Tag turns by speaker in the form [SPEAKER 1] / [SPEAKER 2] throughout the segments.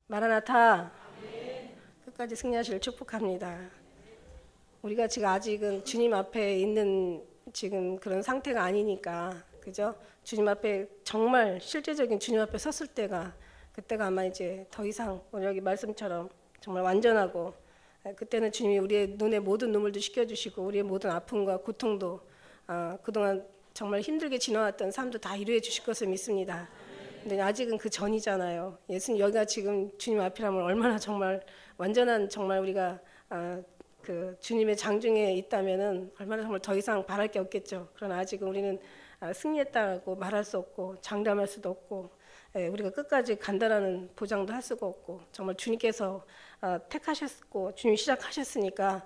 [SPEAKER 1] 마라나타 끝까지 승리하시길 축복합니다. 우리가 지금 아직은 주님 앞에 있는 지금 그런 상태가 아니니까, 그죠? 주님 앞에 정말 실제적인 주님 앞에 섰을 때가, 그때가 아마 이제 더 이상 여기 말씀처럼 정말 완전하고, 그때는 주님이 우리의 눈에 모든 눈물도 씻겨주시고 우리의 모든 아픔과 고통도 그동안 정말 힘들게 지나왔던 삶도 다 이루어 주실 것을 믿습니다. 근데 아직은 그 전이잖아요. 예수님 여기가 지금 주님 앞이라면 얼마나 정말 완전한, 정말 우리가 그 주님의 장중에 있다면은 얼마나 정말 더 이상 바랄 게 없겠죠. 그러나 아직은 우리는 승리했다고 말할 수 없고 장담할 수도 없고, 우리가 끝까지 간다라는 보장도 할 수가 없고, 정말 주님께서 택하셨고 주님이 시작하셨으니까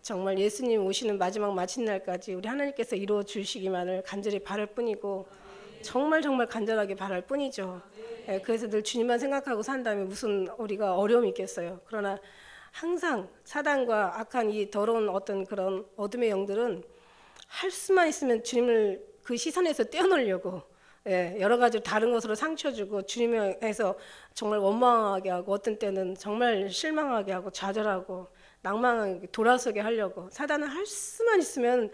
[SPEAKER 1] 정말 예수님 오시는 마지막 마침날까지 우리 하나님께서 이루어 주시기만을 간절히 바랄 뿐이고, 정말 간절하게 바랄 뿐이죠. 그래서 늘 주님만 생각하고 산다면 무슨 우리가 어려움이 있겠어요. 그러나 항상 사단과 악한 이 더러운 어떤 그런 어둠의 영들은 할 수만 있으면 주님을 그 시선에서 떼어놓으려고 여러 가지 다른 것으로 상처 주고 주님에서 정말 원망하게 하고, 어떤 때는 정말 실망하게 하고 좌절하고 낭망하게 돌아서게 하려고, 사단은 할 수만 있으면,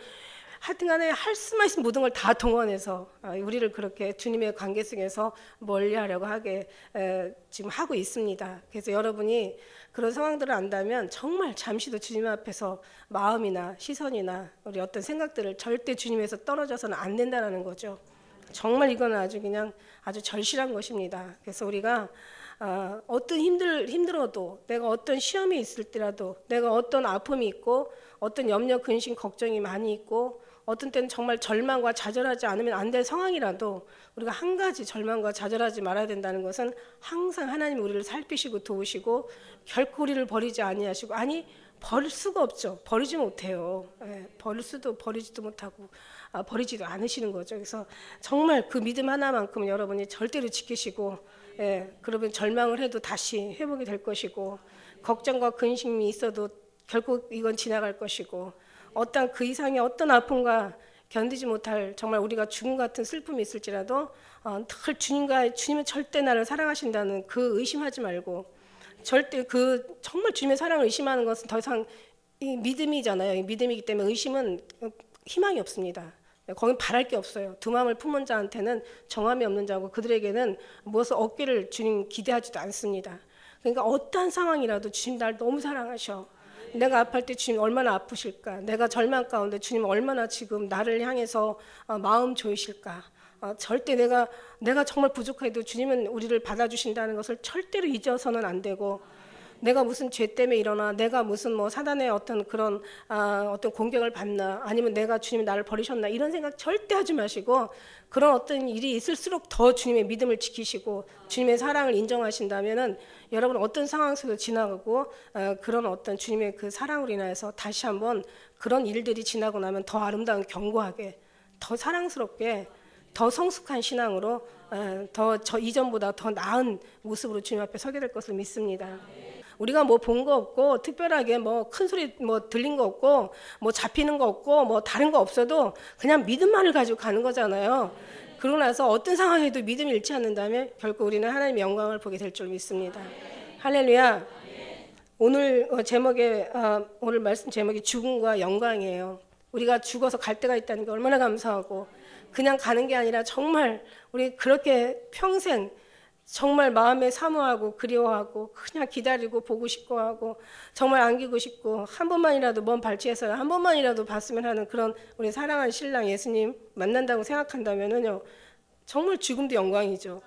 [SPEAKER 1] 하여튼간에 할 수만 있으면 모든 걸 다 동원해서 우리를 그렇게 주님의 관계 속에서 멀리하려고 하게 지금 하고 있습니다. 그래서 여러분이 그런 상황들을 안다면 정말 잠시도 주님 앞에서 마음이나 시선이나 우리 어떤 생각들을 절대 주님에서 떨어져서는 안 된다는 거죠. 정말 이거는 아주 그냥 아주 절실한 것입니다. 그래서 우리가 어떤 힘들어도, 내가 어떤 시험이 있을 때라도, 내가 어떤 아픔이 있고 어떤 염려, 근심, 걱정이 많이 있고, 어떤 때는 정말 절망과 좌절하지 않으면 안 될 상황이라도 우리가 한 가지 절망과 좌절하지 말아야 된다는 것은, 항상 하나님 우리를 살피시고 도우시고 결코 우리를 버리지 아니하시고, 아니 버릴 수가 없죠. 버리지 못해요. 버리지도 못하고 버리지도 않으시는 거죠. 그래서 정말 그 믿음 하나만큼은 여러분이 절대로 지키시고, 그러면 절망을 해도 다시 회복이 될 것이고, 걱정과 근심이 있어도 결국 이건 지나갈 것이고, 어떤 그 이상의 어떤 아픔과 견디지 못할 정말 우리가 죽음 같은 슬픔이 있을지라도 늘 주님은 절대 나를 사랑하신다는 그 의심하지 말고, 절대 그 정말 주님의 사랑을 의심하는 것은 더 이상 이 믿음이잖아요. 이 믿음이기 때문에 의심은 희망이 없습니다. 거긴 바랄 게 없어요. 두 마음을 품은 자한테는 정함이 없는 자고, 그들에게는 무엇을 얻기를 주님 기대하지도 않습니다. 그러니까 어떠한 상황이라도 주님 날 너무 사랑하셔. 내가 아플 때 주님 얼마나 아프실까? 내가 절망 가운데 주님 얼마나 지금 나를 향해서 마음 조이실까? 절대 내가 정말 부족해도 주님은 우리를 받아주신다는 것을 절대로 잊어서는 안 되고, 내가 무슨 죄 때문에 일어나, 내가 무슨 뭐 사단의 어떤 그런 어떤 공격을 받나, 아니면 내가 주님이 나를 버리셨나, 이런 생각 절대 하지 마시고, 그런 어떤 일이 있을수록 더 주님의 믿음을 지키시고 주님의 사랑을 인정하신다면은 여러분 어떤 상황 속에서 지나가고 그런 어떤 주님의 그 사랑으로 인해서 다시 한번 그런 일들이 지나고 나면 더 아름다운, 견고하게, 더 사랑스럽게, 더 성숙한 신앙으로 더 이전보다 더 나은 모습으로 주님 앞에 서게 될 것을 믿습니다. 우리가 뭐 본 거 없고, 특별하게 뭐 큰 소리 뭐 들린 거 없고, 뭐 잡히는 거 없고, 뭐 다른 거 없어도 그냥 믿음만을 가지고 가는 거잖아요. 그러고 나서 어떤 상황에도 믿음이 잃지 않는다면 결국 우리는 하나님의 영광을 보게 될 줄 믿습니다. 할렐루야. 오늘 오늘 말씀 제목이 죽음과 영광이에요. 우리가 죽어서 갈 데가 있다는 게 얼마나 감사하고, 그냥 가는 게 아니라 정말 우리 그렇게 평생 정말 마음에 사모하고 그리워하고 그냥 기다리고 보고 싶고 하고 정말 안기고 싶고, 한 번만이라도 먼 발치에서 한 번만이라도 봤으면 하는 그런 우리 사랑하는 신랑 예수님 만난다고 생각한다면은요, 정말 죽음도 영광이죠.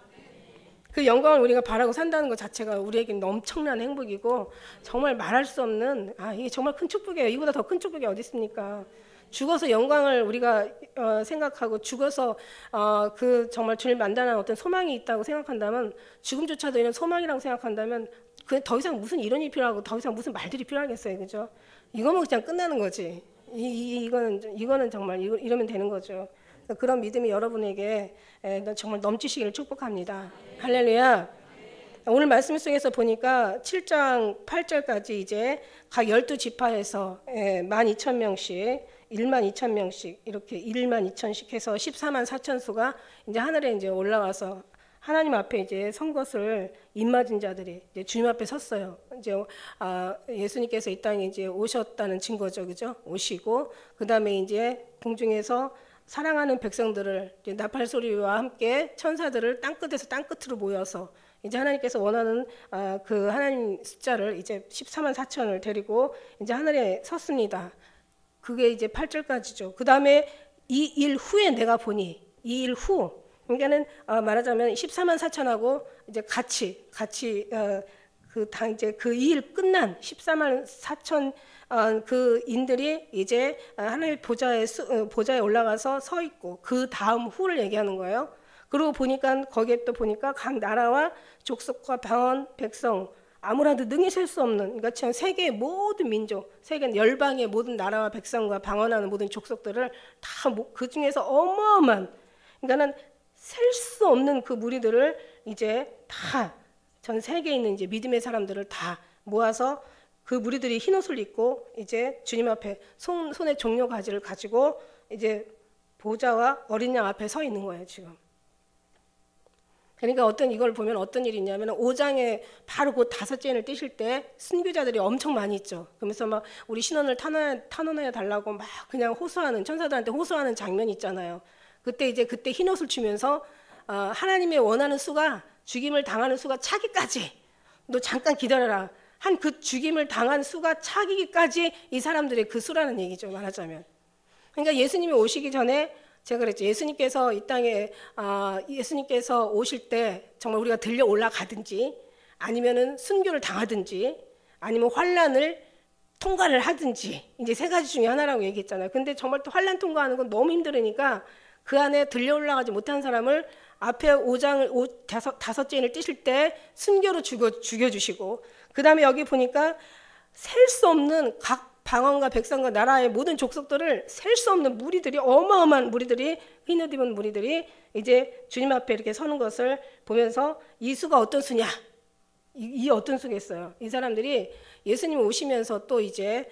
[SPEAKER 1] 그 영광을 우리가 바라고 산다는 것 자체가 우리에게는 엄청난 행복이고, 정말 말할 수 없는, 이게 정말 큰 축복이에요. 이보다 더 큰 축복이 어디 있습니까? 죽어서 영광을 우리가 생각하고, 죽어서 그 정말 주님 만나는 어떤 소망이 있다고 생각한다면, 죽음조차도 이런 소망이라고 생각한다면 그 더 이상 무슨 이론이 필요하고 더 이상 무슨 말들이 필요하겠어요, 그죠? 이거면 그냥 끝나는 거지. 이거는 정말 이러면 되는 거죠. 그런 믿음이 여러분에게 정말 넘치시기를 축복합니다. 할렐루야. 오늘 말씀 속에서 보니까 7장 8절까지 이제 각 12지파에서 12,000명씩 12,000명씩 이렇게 12,000씩 해서 14만 4천 수가 이제 하늘에 이제 올라와서 하나님 앞에 이제 선 것을 입맞은 자들이 이제 주님 앞에 섰어요. 이제 예수님께서 이 땅에 이제 오셨다는 증거죠, 그죠? 오시고 그 다음에 이제 공중에서 사랑하는 백성들을 이제 나팔 소리와 함께 천사들을 땅 끝에서 땅 끝으로 모여서 이제 하나님께서 원하는 그 하나님 숫자를 이제 14만 4천을 데리고 이제 하늘에 섰습니다. 그게 이제 8절까지죠. 그 다음에 이 일 후에 내가 보니 이 일 후, 그러니까는 말하자면 14만 4천하고 이제 같이 이제 그 일 끝난 14만 4천 그 인들이 이제 하나님 보좌에 올라가서 서 있고 그 다음 후를 얘기하는 거예요. 그리고 보니까 거기에 또 보니까 각 나라와 족속과 방언 백성 아무라도 능히 셀 수 없는, 그러니까 참 세계의 모든 민족, 세계 열방의 모든 나라와 백성과 방언하는 모든 족속들을 다 그 중에서 어마어마한, 그러니까는 셀 수 없는 그 무리들을 이제 다 전 세계에 있는 이제 믿음의 사람들을 다 모아서 그 무리들이 흰 옷을 입고 이제 주님 앞에 손에 종려 가지를 가지고 이제 보좌와 어린 양 앞에 서 있는 거예요 지금. 그러니까 이걸 보면 어떤 일이 있냐면 5장에 바로 그 5째를 떼실 때 순교자들이 엄청 많이 있죠. 그러면서 막 우리 신원을 탄원해 달라고 막 그냥 호소하는, 천사들한테 호소하는 장면이 있잖아요. 그때 흰 옷을 추면서 하나님의 원하는 수가, 죽임을 당하는 수가 차기까지, 너 잠깐 기다려라, 한 그 죽임을 당한 수가 차기까지 이 사람들의 그 수라는 얘기죠, 말하자면. 그러니까 예수님이 오시기 전에 제가 그랬죠. 예수님께서 이 땅에 예수님께서 오실 때 정말 우리가 들려 올라가든지 아니면은 순교를 당하든지 아니면 환란을 통과를 하든지, 이제 3가지 중에 하나라고 얘기했잖아요. 근데 정말 또 환란 통과하는 건 너무 힘들으니까 그 안에 들려 올라가지 못한 사람을 앞에 5째를 떼실 때 순교로 죽여주시고, 그 다음에 여기 보니까 셀 수 없는 각 방언과 백성과 나라의 모든 족속들을 셀 수 없는 무리들이, 어마어마한 무리들이, 흰 옷 입은 무리들이 이제 주님 앞에 이렇게 서는 것을 보면서 이 수가 어떤 수냐? 이 어떤 수겠어요? 이 사람들이 예수님 오시면서 또 이제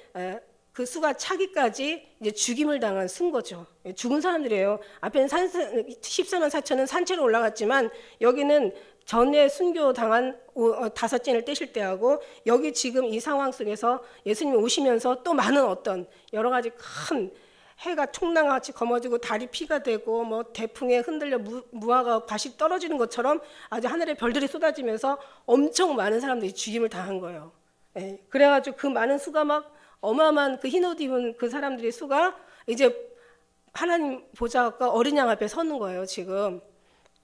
[SPEAKER 1] 그 수가 차기까지 이제 죽임을 당한 수인 거죠. 죽은 사람들이에요. 앞에는 14만 4천은 산채로 올라갔지만 여기는 전에 순교 당한 5째를 떼실 때하고 여기 지금 이 상황 속에서 예수님이 오시면서 또 많은 어떤 여러 가지 큰 해가 총랑같이 검어지고 달이 피가 되고 뭐 대풍에 흔들려 무화과 밭이 떨어지는 것처럼 아주 하늘에 별들이 쏟아지면서 엄청 많은 사람들이 죽임을 당한 거예요. 예, 그래가지고 그 많은 수가 막 어마어마한 그 흰 옷 입은 그 사람들의 수가 이제 하나님 보좌과 어린 양 앞에 서는 거예요 지금.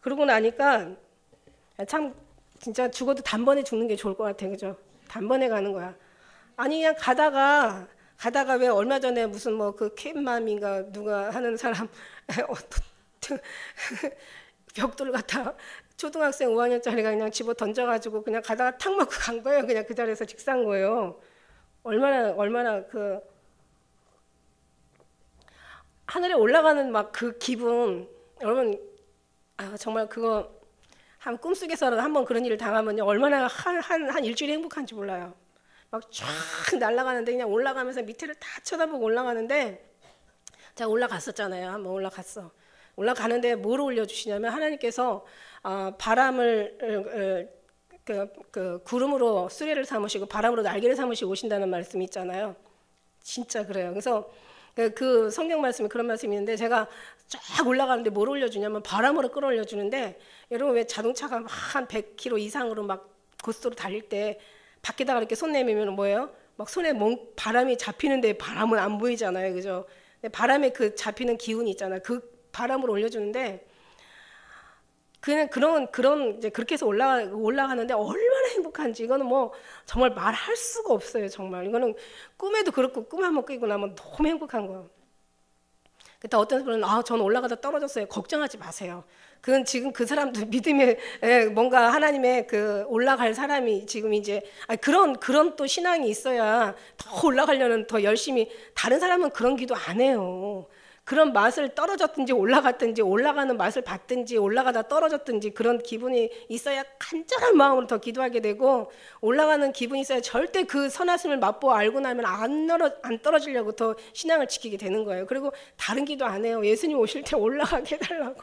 [SPEAKER 1] 그러고 나니까 참 진짜 죽어도 단번에 죽는 게 좋을 것 같아, 그죠? 단번에 가는 거야. 아니 그냥 가다가 왜 얼마 전에 무슨 뭐 그 캣맘인가 누가 하는 사람 벽돌을 갖다 초등학생 5학년짜리가 그냥 집어 던져가지고 그냥 가다가 탁 맞고 간 거예요. 그냥 그 자리에서 직사한 거예요. 얼마나 그 하늘에 올라가는 막 그 기분, 여러분 정말 그거 한 꿈속에서라도 한번 그런 일을 당하면요 얼마나 한 일주일이 행복한지 몰라요. 막 쫙 날아가는데 그냥 올라가면서 밑에를 다 쳐다보고 올라가는데, 제가 올라갔었잖아요. 한번 올라가는데 뭘 올려주시냐면 하나님께서 바람을 그 구름으로 수레를 삼으시고 바람으로 날개를 삼으시고 오신다는 말씀이 있잖아요. 진짜 그래요. 그래서 그 성경 말씀이 그런 말씀이 있는데 제가 쫙 올라가는데 뭘 올려주냐면 바람으로 끌어올려주는데, 여러분 왜 자동차가 한 100km 이상으로 막 고속도로 달릴 때 밖에다가 이렇게 손 내밀면 뭐예요? 막 손에 바람이 잡히는데 바람은 안 보이잖아요, 그죠? 바람에 그 잡히는 기운이 있잖아요. 그 바람으로 올려주는데 그냥 그런 이제 그렇게 해서 올라가는데 얼마나 행복한지 이거는 뭐 정말 말할 수가 없어요. 정말 이거는 꿈에도 그렇고 꿈 한번 꾸고 나면 너무 행복한 거예요. 그때 어떤 분은 저는 올라가다 떨어졌어요. 걱정하지 마세요. 그건 지금 그 사람도 믿음의 뭔가 하나님의 그 올라갈 사람이 지금 이제 그런 또 신앙이 있어야 더 올라가려는 더 열심히, 다른 사람은 그런 기도 안 해요. 그런 맛을 떨어졌든지 올라갔든지 올라가는 맛을 봤든지 올라가다 떨어졌든지 그런 기분이 있어야 간절한 마음으로 더 기도하게 되고, 올라가는 기분이 있어야 절대 그 선하심을 맛보고 알고 나면 안 떨어지려고 더 신앙을 지키게 되는 거예요. 그리고 다른 기도 안 해요. 예수님 오실 때 올라가게 해달라고.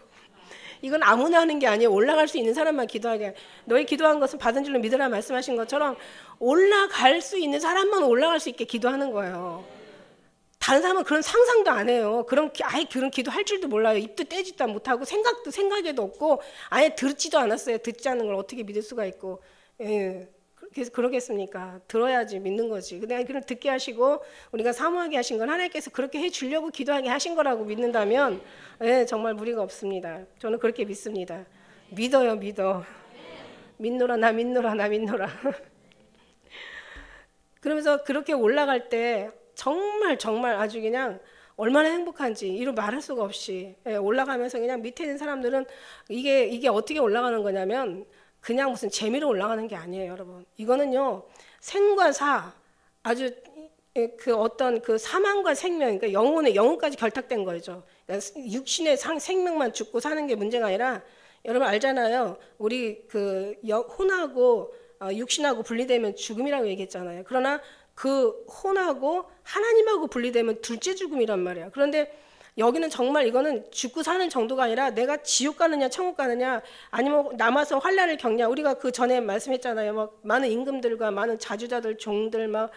[SPEAKER 1] 이건 아무나 하는 게 아니에요. 올라갈 수 있는 사람만 기도하게. 너희 기도한 것은 받은 줄로 믿으라 말씀하신 것처럼 올라갈 수 있는 사람만 올라갈 수 있게 기도하는 거예요. 다른 사람은 그런 상상도 안 해요. 아예 그런 기도 할 줄도 몰라요. 입도 떼지도 못하고 생각에도 없고 아예 듣지도 않았어요. 듣지 않는 걸 어떻게 믿을 수가 있고. 예. 그러겠습니까? 들어야지 믿는 거지. 그냥 그걸 듣게 하시고 우리가 사모하게 하신 건 하나님께서 그렇게 해주려고 기도하게 하신 거라고 믿는다면 예, 정말 무리가 없습니다. 저는 그렇게 믿습니다. 믿어요, 믿어. 믿노라 나 믿노라 나 믿노라. 그러면서 그렇게 올라갈 때 정말 아주 그냥 얼마나 행복한지 이루 말할 수가 없이 올라가면서 그냥 밑에 있는 사람들은 이게 어떻게 올라가는 거냐면 그냥 무슨 재미로 올라가는 게 아니에요, 여러분. 이거는요 생과 사 아주 그 어떤 그 사망과 생명, 그러니까 영혼까지 결탁된 거죠. 그러니까 육신의 생명만 죽고 사는 게 문제가 아니라 여러분 알잖아요. 우리 그 혼하고 육신하고 분리되면 죽음이라고 얘기했잖아요. 그러나 그 혼하고 하나님하고 분리되면 둘째 죽음이란 말이야. 그런데 여기는 정말 이거는 죽고 사는 정도가 아니라 내가 지옥 가느냐 천국 가느냐 아니면 남아서 환난을 겪냐. 우리가 그 전에 말씀했잖아요. 막 많은 임금들과 많은 자주자들 종들 막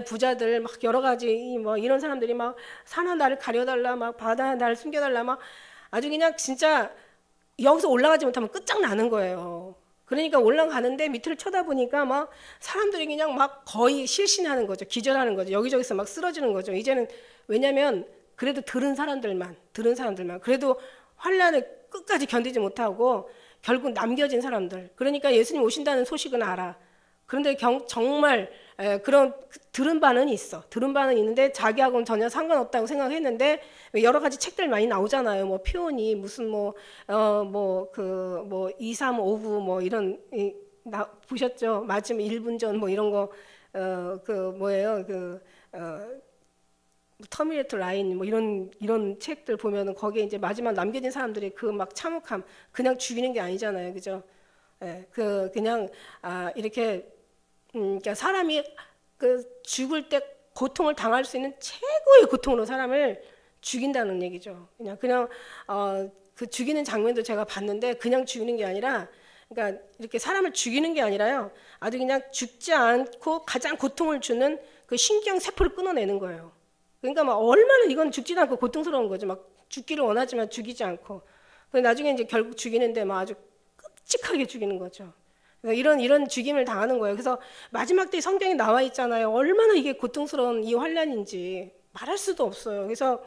[SPEAKER 1] 부자들 막 여러 가지 뭐 이런 사람들이 막 산하 나를 가려달라 막 바다 나를 숨겨달라 막 아주 그냥 진짜 여기서 올라가지 못하면 끝장나는 거예요. 그러니까 올라가는데 밑을 쳐다보니까 막 사람들이 그냥 막 거의 실신하는 거죠. 기절하는 거죠. 여기저기서 막 쓰러지는 거죠. 이제는 왜냐면 그래도 들은 사람들만 그래도 환난을 끝까지 견디지 못하고 결국 남겨진 사람들. 그러니까 예수님 오신다는 소식은 알아. 그런데 정말 그런 들은 바는 있어. 들은 바는 있는데 자기하고는 전혀 상관없다고 생각했는데 여러 가지 책들 많이 나오잖아요. 뭐 표현이 무슨 뭐 2, 3, 5부 뭐 이런 보셨죠? 마지막 1분 전 뭐 이런 거 터미네이터 라인 뭐 이런 책들 보면은 거기에 이제 마지막 남겨진 사람들의 그 막 참혹함 그냥 죽이는 게 아니잖아요, 그죠? 그냥 이렇게 그러니까 사람이 그 죽을 때 고통을 당할 수 있는 최고의 고통으로 사람을 죽인다는 얘기죠. 그냥 그 죽이는 장면도 제가 봤는데 그냥 죽이는 게 아니라 그러니까 이렇게 사람을 죽이는 게 아니라요. 아주 그냥 죽지 않고 가장 고통을 주는 그 신경 세포를 끊어내는 거예요. 그러니까 막 얼마나 이건 죽지도 않고 고통스러운 거죠. 막 죽기를 원하지만 죽이지 않고. 나중에 이제 결국 죽이는데 막 아주 끔찍하게 죽이는 거죠. 이런 죽임을 당하는 거예요. 그래서 마지막 때 성경에 나와 있잖아요. 얼마나 이게 고통스러운 이 환난인지 말할 수도 없어요. 그래서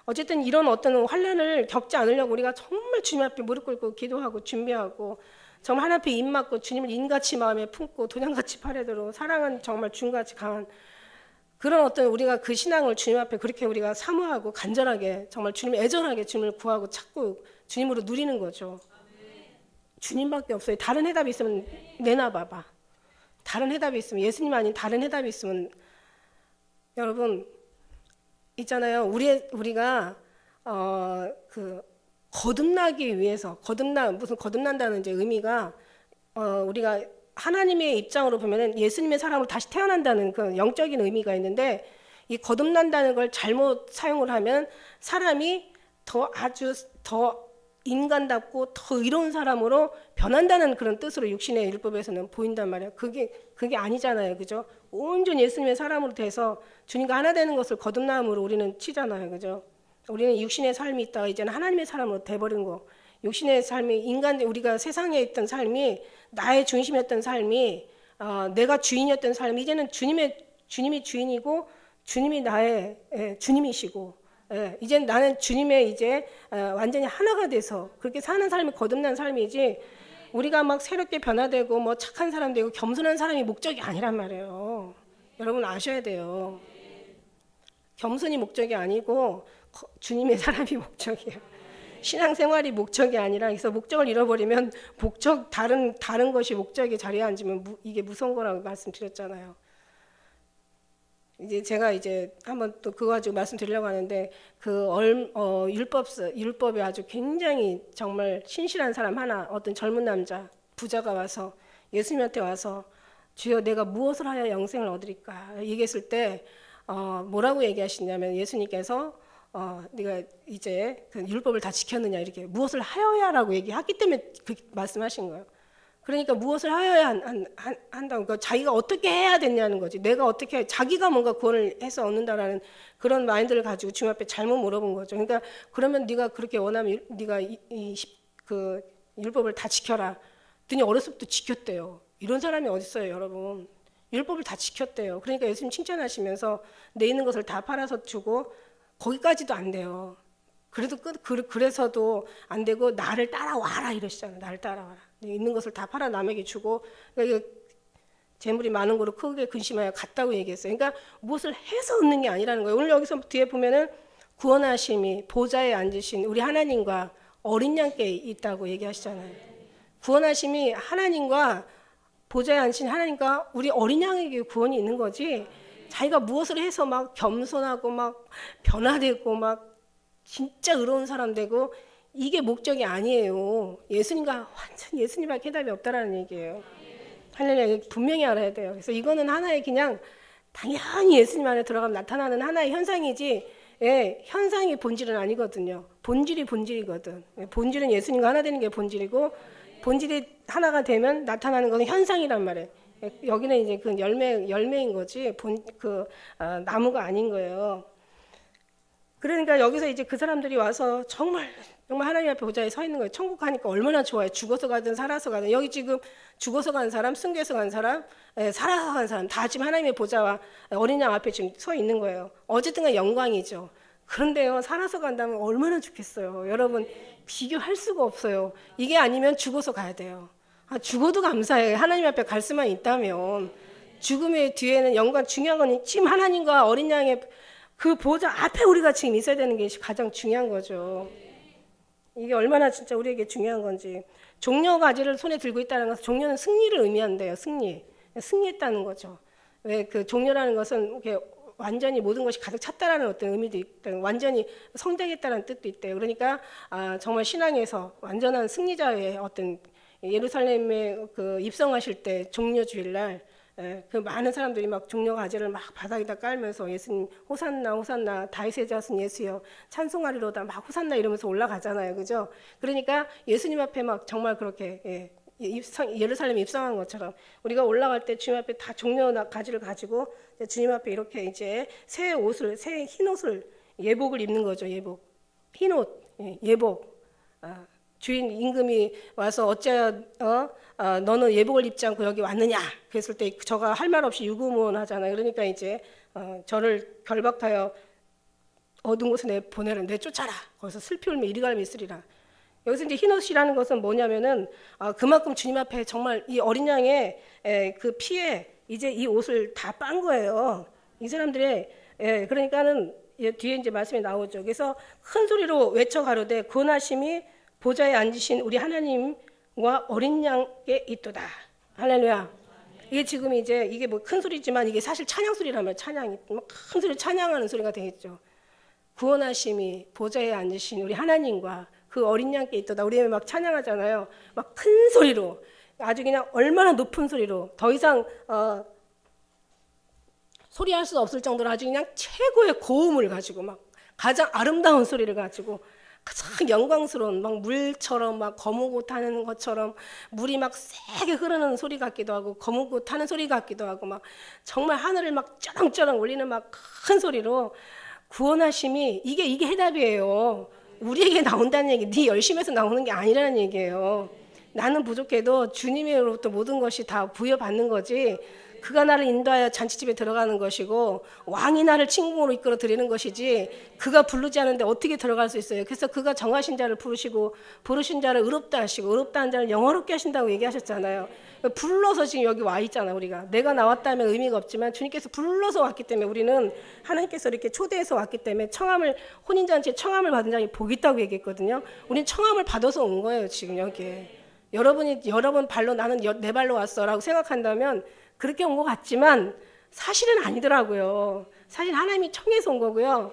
[SPEAKER 1] 어쨌든 이런 어떤 환난을 겪지 않으려고 우리가 정말 주님 앞에 무릎 꿇고 기도하고 준비하고 정말 하나님 앞에 입 맞고 주님을 인같이 마음에 품고 도장같이 팔에도록 사랑은 정말 주님같이 강한 그런 어떤 우리가 그 신앙을 주님 앞에 그렇게 우리가 사모하고 간절하게 정말 주님 애절하게 주님을 구하고 찾고 주님으로 누리는 거죠. 주님밖에 없어요. 다른 해답이 있으면 내놔봐봐. 다른 해답이 있으면 예수님 아닌 다른 해답이 있으면 여러분 있잖아요. 우리가 그 거듭나기 위해서 무슨 거듭난다는 이제 의미가 우리가 하나님의 입장으로 보면은 예수님의 사랑으로 다시 태어난다는 그 영적인 의미가 있는데 이 거듭난다는 걸 잘못 사용을 하면 사람이 더 인간답고 더 의로운 사람으로 변한다는 그런 뜻으로 육신의 율법에서는 보인단 말이에요. 그게 아니잖아요. 그죠? 온전히 예수님의 사람으로 돼서 주님과 하나 되는 것을 거듭남으로 우리는 치잖아요. 그죠? 우리는 육신의 삶이 있다가 이제는 하나님의 사람으로 돼버린 거. 육신의 삶이 우리가 세상에 있던 삶이 나의 중심이었던 삶이 내가 주인이었던 삶이 이제는 주님이 주인이고 주님이 나의 주님이시고 이제 나는 주님의 이제 완전히 하나가 돼서 그렇게 사는 삶이 거듭난 삶이지 우리가 막 새롭게 변화되고 뭐 착한 사람 되고 겸손한 사람이 목적이 아니란 말이에요. 여러분 아셔야 돼요. 겸손이 목적이 아니고 주님의 사람이 목적이에요. 신앙생활이 목적이 아니라 그래서 목적을 잃어버리면 다른 것이 목적의 자리에 앉으면 이게 무서운 거라고 말씀드렸잖아요. 이제 제가 한번 또 그거 가지고 말씀드리려고 하는데 율법에 아주 굉장히 정말 신실한 사람 하나 어떤 젊은 남자 부자가 와서 예수님한테 와서 주여 내가 무엇을 하여 영생을 얻으리까 얘기했을 때 뭐라고 얘기하시냐면 예수님께서 네가 이제 그 율법을 다 지켰느냐 이렇게 무엇을 하여야라고 얘기했기 때문에 그 말씀하신 거예요. 그러니까 무엇을 하여야 한다고 그러니까 자기가 어떻게 해야 되냐는 거지. 내가 어떻게 자기가 뭔가 구원을 해서 얻는다라는 그런 마인드를 가지고 주님 앞에 잘못 물어본 거죠. 그러니까 그러면 네가 그렇게 원하면 네가 그 율법을 다 지켜라. 그랬더니 어렸을 때부터 지켰대요. 이런 사람이 어디 있어요, 여러분? 율법을 다 지켰대요. 그러니까 예수님 칭찬하시면서 내 있는 것을 다 팔아서 주고 거기까지도 안 돼요. 그래도 그래서도 안 되고 나를 따라와라 이러시잖아요. 나를 따라와라. 있는 것을 다 팔아 남에게 주고 그러니까 재물이 많은 거로 크게 근심하여 갔다고 얘기했어요. 그러니까 무엇을 해서 얻는 게 아니라는 거예요. 오늘 여기서 뒤에 보면은 구원하심이 보좌에 앉으신 우리 하나님과 어린 양께 있다고 얘기하시잖아요. 구원하심이 하나님과 보좌에 앉으신 하나님과 우리 어린 양에게 구원이 있는 거지. 자기가 무엇을 해서 막 겸손하고 막 변화되고 막 진짜 의로운 사람 되고 이게 목적이 아니에요. 예수님과 완전 예수님밖에 해답이 없다라는 얘기예요. 할렐루야. 분명히 알아야 돼요. 그래서 이거는 하나의 그냥 당연히 예수님 안에 들어가면 나타나는 하나의 현상이지 현상이 본질은 아니거든요. 본질이 본질이거든. 본질은 예수님과 하나 되는 게 본질이고 본질이 하나가 되면 나타나는 것은 현상이란 말이에요. 여기는 이제 그 열매인 거지 나무가 아닌 거예요. 그러니까 여기서 이제 그 사람들이 와서 정말 하나님 앞에 보좌에 서 있는 거예요. 천국 가니까 얼마나 좋아요. 죽어서 가든 살아서 가든 여기 지금 죽어서 간 사람, 순교해서 간 사람, 살아서 간 사람 다 지금 하나님의 보좌와 어린 양 앞에 지금 서 있는 거예요. 어쨌든 영광이죠. 그런데요, 살아서 간다면 얼마나 좋겠어요. 여러분 비교할 수가 없어요. 이게 아니면 죽어서 가야 돼요. 죽어도 감사해요. 하나님 앞에 갈 수만 있다면. 죽음의 뒤에는 영광, 중요한 건 지금 하나님과 어린 양의 그 보좌 앞에 우리가 지금 있어야 되는 게 가장 중요한 거죠. 이게 얼마나 진짜 우리에게 중요한 건지. 종려 가지를 손에 들고 있다는 것은 종려는 승리를 의미한대요. 승리했다는 거죠. 왜 그 종려라는 것은 이렇게 완전히 모든 것이 가득 찼다라는 어떤 의미도 있고 완전히 성장했다는 뜻도 있대요. 그러니까 정말 신앙에서 완전한 승리자의 어떤 예루살렘에 그 입성하실 때 종려 주일날 그 많은 사람들이 막 종려 가지를 막 바닥에다 깔면서 예수님 호산나 호산나 다윗의 자손 예수여 찬송하리로다 막 호산나 이러면서 올라가잖아요. 그죠? 그러니까 예수님 앞에 막 정말 그렇게 예루살렘에 입성한 것처럼 우리가 올라갈 때 주님 앞에 다 종려 가지를 가지고 주님 앞에 이렇게 이제 새 흰 옷을 예복을 입는 거죠. 예복. 흰 옷, 예복. 주인 임금이 와서 어째야 너는 예복을 입지 않고 여기 왔느냐 그랬을 때 저가 할 말 없이 유구무원하잖아요. 그러니까 이제 저를 결박하여 어두운 곳에 내쫓아라. 거기서 슬피 울며 이리 갈미 있으리라. 여기서 이제 흰옷이라는 것은 뭐냐면은 그만큼 주님 앞에 정말 이 어린 양의 그 피에 이제 이 옷을 다 빤 거예요. 이 사람들의 그러니까는 뒤에 이제 말씀이 나오죠. 그래서 큰 소리로 외쳐 가로되 구원하심이 보좌에 앉으신 우리 하나님과 어린 양께 있도다. 할렐루야. 이게 지금 이제 이게 뭐 큰 소리지만 이게 사실 찬양 소리라면 찬양이 큰 소리 찬양하는 소리가 되겠죠. 구원하심이 보좌에 앉으신 우리 하나님과 그 어린 양께 있도다. 우리 막 찬양하잖아요. 막 큰 소리로 아주 그냥 얼마나 높은 소리로 더 이상 소리할 수 없을 정도로 아주 그냥 최고의 고음을 가지고 막 가장 아름다운 소리를 가지고 가장 영광스러운 막 물처럼 막 거무고 타는 것처럼 물이 막 세게 흐르는 소리 같기도 하고 거무고 타는 소리 같기도 하고 막 정말 하늘을 막 쩌렁쩌렁 울리는 막 큰 소리로 구원하심이 이게 해답이에요. 우리에게 나온다는 얘기, 네 열심에서 나오는 게 아니라는 얘기예요. 나는 부족해도 주님으로부터 모든 것이 다 부여받는 거지. 그가 나를 인도하여 잔치집에 들어가는 것이고 왕이 나를 친궁으로 이끌어 드리는 것이지 그가 부르지 않은데 어떻게 들어갈 수 있어요. 그래서 그가 정하신 자를 부르시고 부르신 자를 의롭다 하시고 의롭다 한 자를 영화롭게 하신다고 얘기하셨잖아요. 불러서 지금 여기 와 있잖아. 우리가 내가 나왔다면 의미가 없지만 주님께서 불러서 왔기 때문에 우리는 하나님께서 이렇게 초대해서 왔기 때문에 혼인잔치에 청함을 받은 자이 복이 있다고 얘기했거든요. 우리는 청함을 받아서 온 거예요. 지금 여기에 여러분 발로 나는 내 발로 왔어라고 생각한다면 그렇게 온 것 같지만 사실은 아니더라고요. 사실 하나님이 청해서 온 거고요.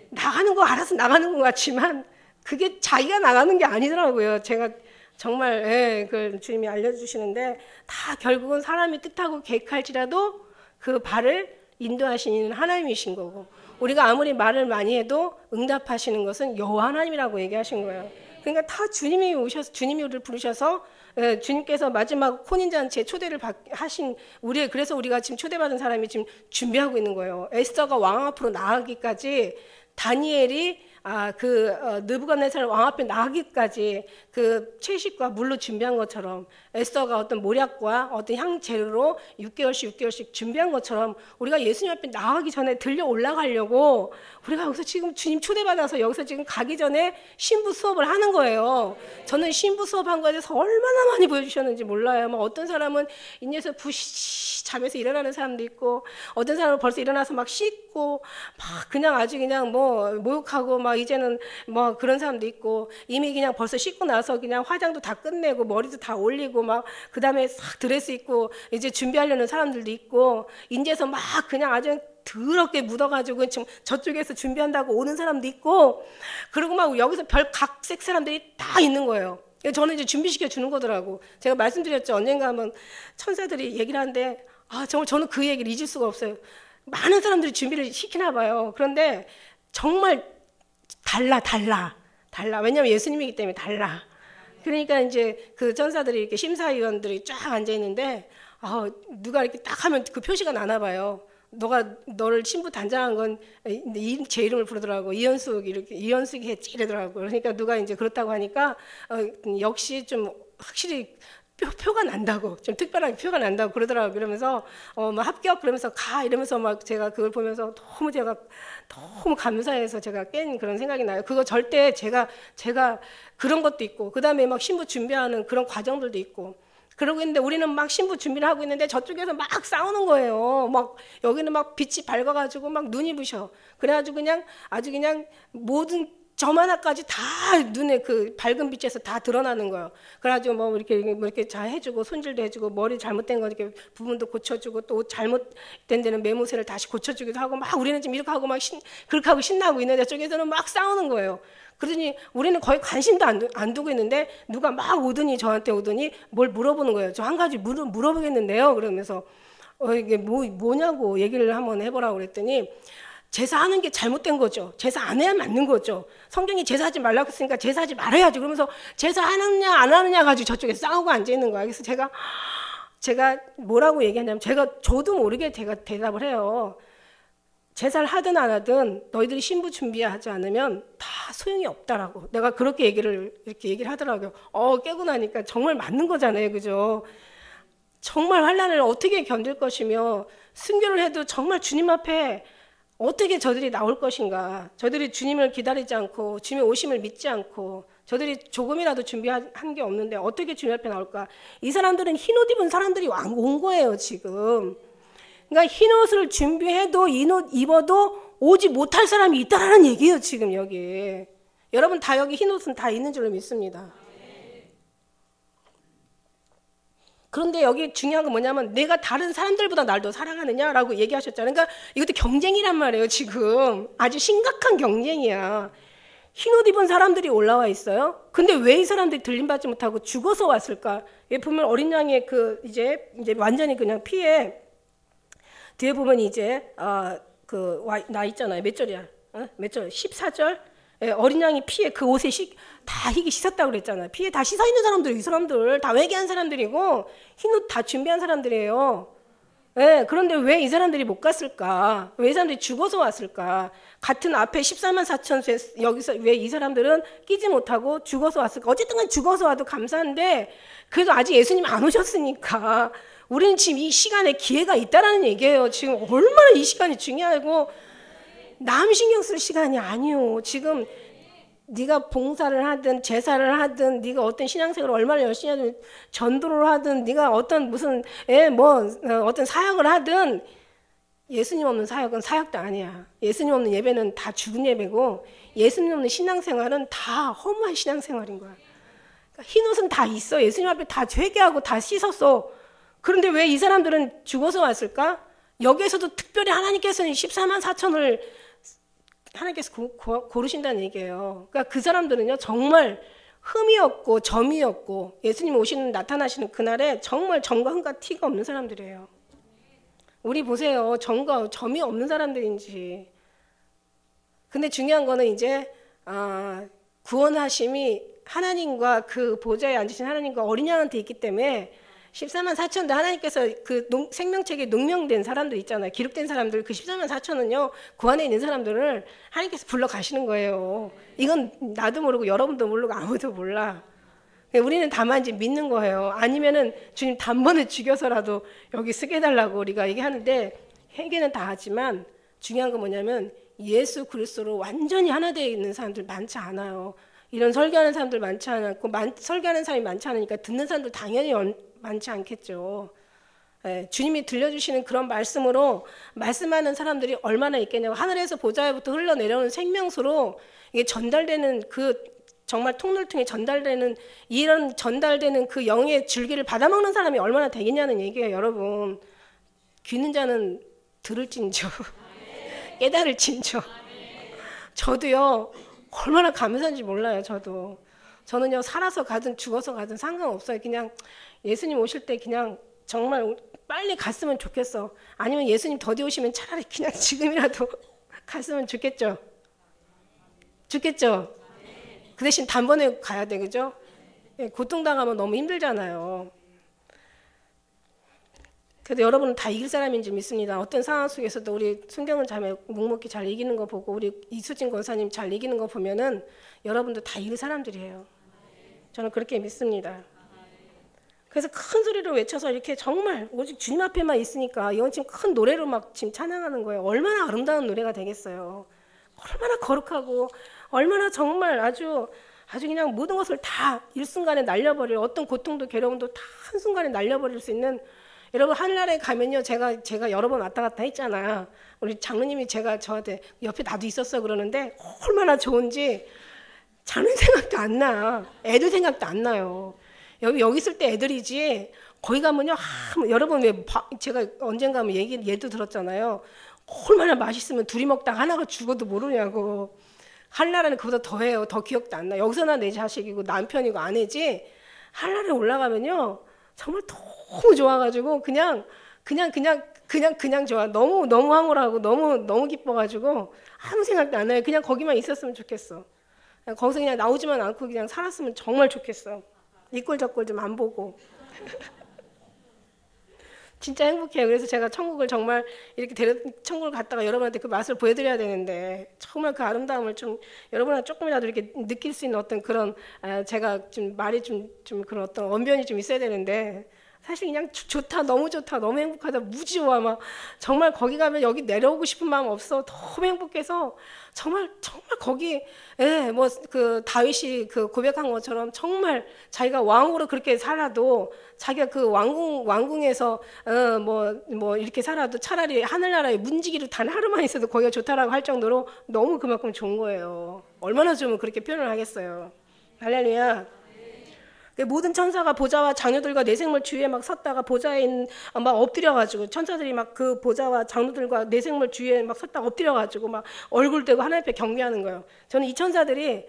[SPEAKER 1] 나가는 거 알아서 나가는 것 같지만 그게 자기가 나가는 게 아니더라고요. 제가 정말 그 주님이 알려주시는데 다 결국은 사람이 뜻하고 계획할지라도 그 발을 인도하시는 하나님이신 거고 우리가 아무리 말을 많이 해도 응답하시는 것은 여호와 하나님이라고 얘기하신 거예요. 그러니까 다 주님이 오셔서, 주님이 우리를 부르셔서, 주님께서 마지막 혼인잔치에 초대를 하신 그래서 우리가 지금 초대받은 사람이 지금 준비하고 있는 거예요. 에스더가 왕 앞으로 나가기까지, 다니엘이 느부갓네살 왕 앞에 나가기까지 그 채식과 물로 준비한 것처럼, 에스더가 어떤 모략과 어떤 향재료로 6개월씩 준비한 것처럼, 우리가 예수님 앞에 나가기 전에 들려 올라가려고 우리가 여기서 지금 주님 초대받아서 여기서 지금 가기 전에 신부 수업을 하는 거예요. 저는 신부 수업한 거에 대해서 얼마나 많이 보여주셨는지 몰라요. 막 어떤 사람은 인에서 부시 잠에서 일어나는 사람도 있고, 어떤 사람은 벌써 일어나서 막 씻고 막 그냥 아주 그냥 뭐 목욕하고 막 이제는 뭐 그런 사람도 있고, 이미 그냥 벌써 씻고 나서 그냥 화장도 다 끝내고 머리도 다 올리고 막 그 다음에 싹 드레스 입고 이제 준비하려는 사람들도 있고, 인제서 막 그냥 아주 더럽게 묻어가지고 지금 저쪽에서 준비한다고 오는 사람도 있고, 그리고 막 여기서 별 각색 사람들이 다 있는 거예요. 저는 이제 준비시켜 주는 거더라고. 제가 말씀드렸죠. 언젠가 한번 천사들이 얘기를 하는데, 정말 저는 그 얘기를 잊을 수가 없어요. 많은 사람들이 준비를 시키나 봐요. 그런데 정말 달라. 왜냐면 예수님이기 때문에 달라. 그러니까 이제 그 천사들이 이렇게 심사위원들이 쫙 앉아 있는데, 누가 이렇게 딱 하면 그 표시가 나나 봐요. 너를 신부 단장한 건 제 이름을 부르더라고. 이현숙이 했지 이러더라고. 그러니까 누가 이제 그렇다고 하니까 역시 좀 확실히 표가 난다고, 좀 특별하게 표가 난다고 그러더라고요. 그러면서 막 합격 그러면서 가 이러면서 막 제가 그걸 보면서 너무 감사해서 제가 깬 그런 생각이 나요. 그거 절대 제가 그런 것도 있고, 그 다음에 막 신부 준비하는 그런 과정들도 있고, 그러고 있는데 우리는 막 신부 준비를 하고 있는데 저쪽에서 막 싸우는 거예요. 막 여기는 막 빛이 밝아가지고 막 눈이 부셔. 그래가지고 그냥 아주 그냥 모든 점 하나까지 다 눈에 그 밝은 빛에서 다 드러나는 거예요. 그래가지고 뭐 이렇게 잘 해주고, 손질도 해주고, 머리 잘못된 거 이렇게 부분도 고쳐주고, 또 잘못된 데는 매무새를 다시 고쳐주기도 하고, 막 우리는 지금 이렇게 하고 막 그렇게 하고 신나고 있는데 저쪽에서는 막 싸우는 거예요. 그러더니 우리는 거의 관심도 안 두고 있는데 누가 막 저한테 오더니 뭘 물어보는 거예요. 저 한 가지 물어보겠는데요. 그러면서 이게 뭐냐고 얘기를 한번 해보라고 그랬더니, 제사하는 게 잘못된 거죠. 제사 안 해야 맞는 거죠. 성경이 제사하지 말라고 했으니까 제사하지 말아야죠. 그러면서 제사하느냐 안 하느냐 가지고 저쪽에 싸우고 앉아 있는 거야. 그래서 제가 뭐라고 얘기하냐면, 저도 모르게 제가 대답을 해요. 제사를 하든 안 하든 너희들이 신부 준비하지 않으면 다 소용이 없다라고. 내가 그렇게 이렇게 얘기를 하더라고요. 깨고 나니까 정말 맞는 거잖아요. 그죠? 정말 환난을 어떻게 견딜 것이며, 순교를 해도 정말 주님 앞에 어떻게 저들이 나올 것인가. 저들이 주님을 기다리지 않고 주님의 오심을 믿지 않고 저들이 조금이라도 준비한 게 없는데 어떻게 주님 앞에 나올까. 이 사람들은 흰옷 입은 사람들이 온 거예요 지금. 그러니까 흰옷을 준비해도 흰옷 입어도 오지 못할 사람이 있다라는 얘기예요 지금 여기. 여러분 다 여기 흰옷은 다 있는 줄로 믿습니다. 그런데 여기 중요한 건 뭐냐면, 내가 다른 사람들보다 날 더 사랑하느냐라고 얘기하셨잖아요. 그러니까 이것도 경쟁이란 말이에요 지금. 아주 심각한 경쟁이야. 흰옷 입은 사람들이 올라와 있어요. 근데 왜 이 사람들이 들림받지 못하고 죽어서 왔을까? 여기 보면 어린 양의 이제 완전히 그냥 피에, 뒤에 보면 이제 나 있잖아요. 몇 절이야? 몇 절? 14절? 어린 양이 피에 그 옷에 다 희게 씻었다고 그랬잖아요. 피에 다 씻어 있는 사람들, 이 사람들 다 회개한 사람들이고 흰옷 다 준비한 사람들이에요. 그런데 왜 이 사람들이 못 갔을까? 왜 이 사람들이 죽어서 왔을까? 같은 앞에 14만 4천 여기서 왜 이 사람들은 끼지 못하고 죽어서 왔을까? 어쨌든 간 죽어서 와도 감사한데, 그래도 아직 예수님 안 오셨으니까 우리는 지금 이 시간에 기회가 있다라는 얘기예요. 지금 얼마나 이 시간이 중요하고, 남 신경 쓸 시간이 아니요. 지금 네가 봉사를 하든 제사를 하든, 네가 어떤 신앙생활을 얼마나 열심히 하든, 전도를 하든, 네가 어떤 어떤 사역을 하든, 예수님 없는 사역은 사역도 아니야. 예수님 없는 예배는 다 죽은 예배고, 예수님 없는 신앙생활은 다 허무한 신앙생활인 거야. 그러니까 흰옷은 다 있어. 예수님 앞에 다 회개하고 다 씻었어. 그런데 왜 이 사람들은 죽어서 왔을까? 여기에서도 특별히 하나님께서는 14만 4천을 하나님께서 고르신다는 얘기예요. 그러니까 그 사람들은요 정말 흠이 없고 점이 없고, 예수님 나타나시는 그날에 정말 점과 흠과 티가 없는 사람들이에요. 우리 보세요. 점과 점이 없는 사람들인지. 근데 중요한 거는 이제 구원하심이 하나님과 그 보좌에 앉으신 하나님과 어린 양한테 있기 때문에 14만 4천도 하나님께서 그 생명책에 농명된 사람들 있잖아요. 기록된 사람들 그 14만 4천은요. 그 안에 있는 사람들을 하나님께서 불러 가시는 거예요. 이건 나도 모르고 여러분도 모르고 아무도 몰라. 우리는 다만 이제 믿는 거예요. 아니면은 주님 단번에 죽여서라도 여기 쓰게 해달라고 우리가 얘기하는데 회개는 다 하지만 중요한 건 뭐냐면 예수 그리스도로 완전히 하나 되어 있는 사람들 많지 않아요. 이런 설교하는 사람들 많지 않고 설교하는 사람이 많지 않으니까 듣는 사람들 당연히 많지 않겠죠. 예, 주님이 들려주시는 그런 말씀으로 말씀하는 사람들이 얼마나 있겠냐고. 하늘에서 보좌에부터 흘러내려오는 생명수로 이게 전달되는 그 정말 통로를 통해 전달되는 이런 전달되는 그 영의 줄기를 받아먹는 사람이 얼마나 되겠냐는 얘기예요. 여러분 귀는 자는 들을진저 깨달을진저. 저도요 얼마나 감사한지 몰라요. 저는요 살아서 가든 죽어서 가든 상관없어요. 그냥 예수님 오실 때 그냥 정말 빨리 갔으면 좋겠어. 아니면 예수님 더디 오시면 차라리 그냥 지금이라도 갔으면 좋겠죠. 그 대신 단번에 가야 돼, 그죠? 고통당하면 너무 힘들잖아요. 그래도 여러분은 다 이길 사람인 줄 믿습니다. 어떤 상황 속에서도 우리 순경은 자매 묵묵히 잘 이기는 거 보고 우리 이수진 권사님 잘 이기는 거 보면은 여러분도 다 이길 사람들이에요. 저는 그렇게 믿습니다. 그래서 큰 소리로 외쳐서 이렇게 정말 오직 주님 앞에만 있으니까 이건 지금 큰 노래로 막 지금 찬양하는 거예요. 얼마나 아름다운 노래가 되겠어요. 얼마나 거룩하고 얼마나 정말 아주 그냥 모든 것을 다 일순간에 날려버릴 어떤 고통도 괴로움도 다 한순간에 날려버릴 수 있는. 여러분 하늘나라에 가면요 제가 여러 번 왔다 갔다 했잖아. 우리 장로님이 저한테 옆에 나도 있었어 그러는데 얼마나 좋은지 장로님 생각도 안 나. 애들 생각도 안 나요. 여기 있을 때 애들이지 거기 가면요 여러분 왜 제가 언젠가 하면 얘도 들었잖아요. 얼마나 맛있으면 둘이 먹다가 하나가 죽어도 모르냐고. 하늘나라는 그보다 더해요. 더 기억도 안 나. 여기서나 내 자식이고 남편이고 아내지 하늘나라에 올라가면요 정말 너무 좋아가지고 그냥 좋아. 너무 황홀하고 너무 기뻐가지고 아무 생각도 안 나요. 그냥 거기만 있었으면 좋겠어. 거기서 그냥 나오지만 않고 그냥 살았으면 정말 좋겠어. 이 꼴 저 꼴 좀 안 보고. 진짜 행복해요. 그래서 제가 천국을 정말 이렇게 천국을 갔다가 여러분한테 그 맛을 보여드려야 되는데 정말 그 아름다움을 좀 여러분한테 조금이라도 이렇게 느낄 수 있는 어떤 그런 제가 좀 말이 좀 그런 어떤 언변이 좀 있어야 되는데 사실 그냥 좋다, 너무 좋다, 너무 행복하다, 무지 좋아. 막 정말 거기 가면 여기 내려오고 싶은 마음 없어. 너무 행복해서 정말 거기 뭐 그 다윗이 그 고백한 것처럼 정말 자기가 왕으로 그렇게 살아도 자기가 그 왕궁에서 뭐 이렇게 살아도 차라리 하늘나라에 문지기로 단 하루만 있어도 거기가 좋다라고 할 정도로 너무 그만큼 좋은 거예요. 얼마나 좋으면 그렇게 표현을 하겠어요. 할렐루야. 모든 천사가 보좌와 장로들과 내생물 주위에 막 섰다가 보좌에 막 엎드려가지고 천사들이 막 그 보좌와 장로들과 내생물 주위에 막 섰다가 엎드려가지고 막 얼굴 대고 하나님 앞에 경배하는 거예요. 저는 이 천사들이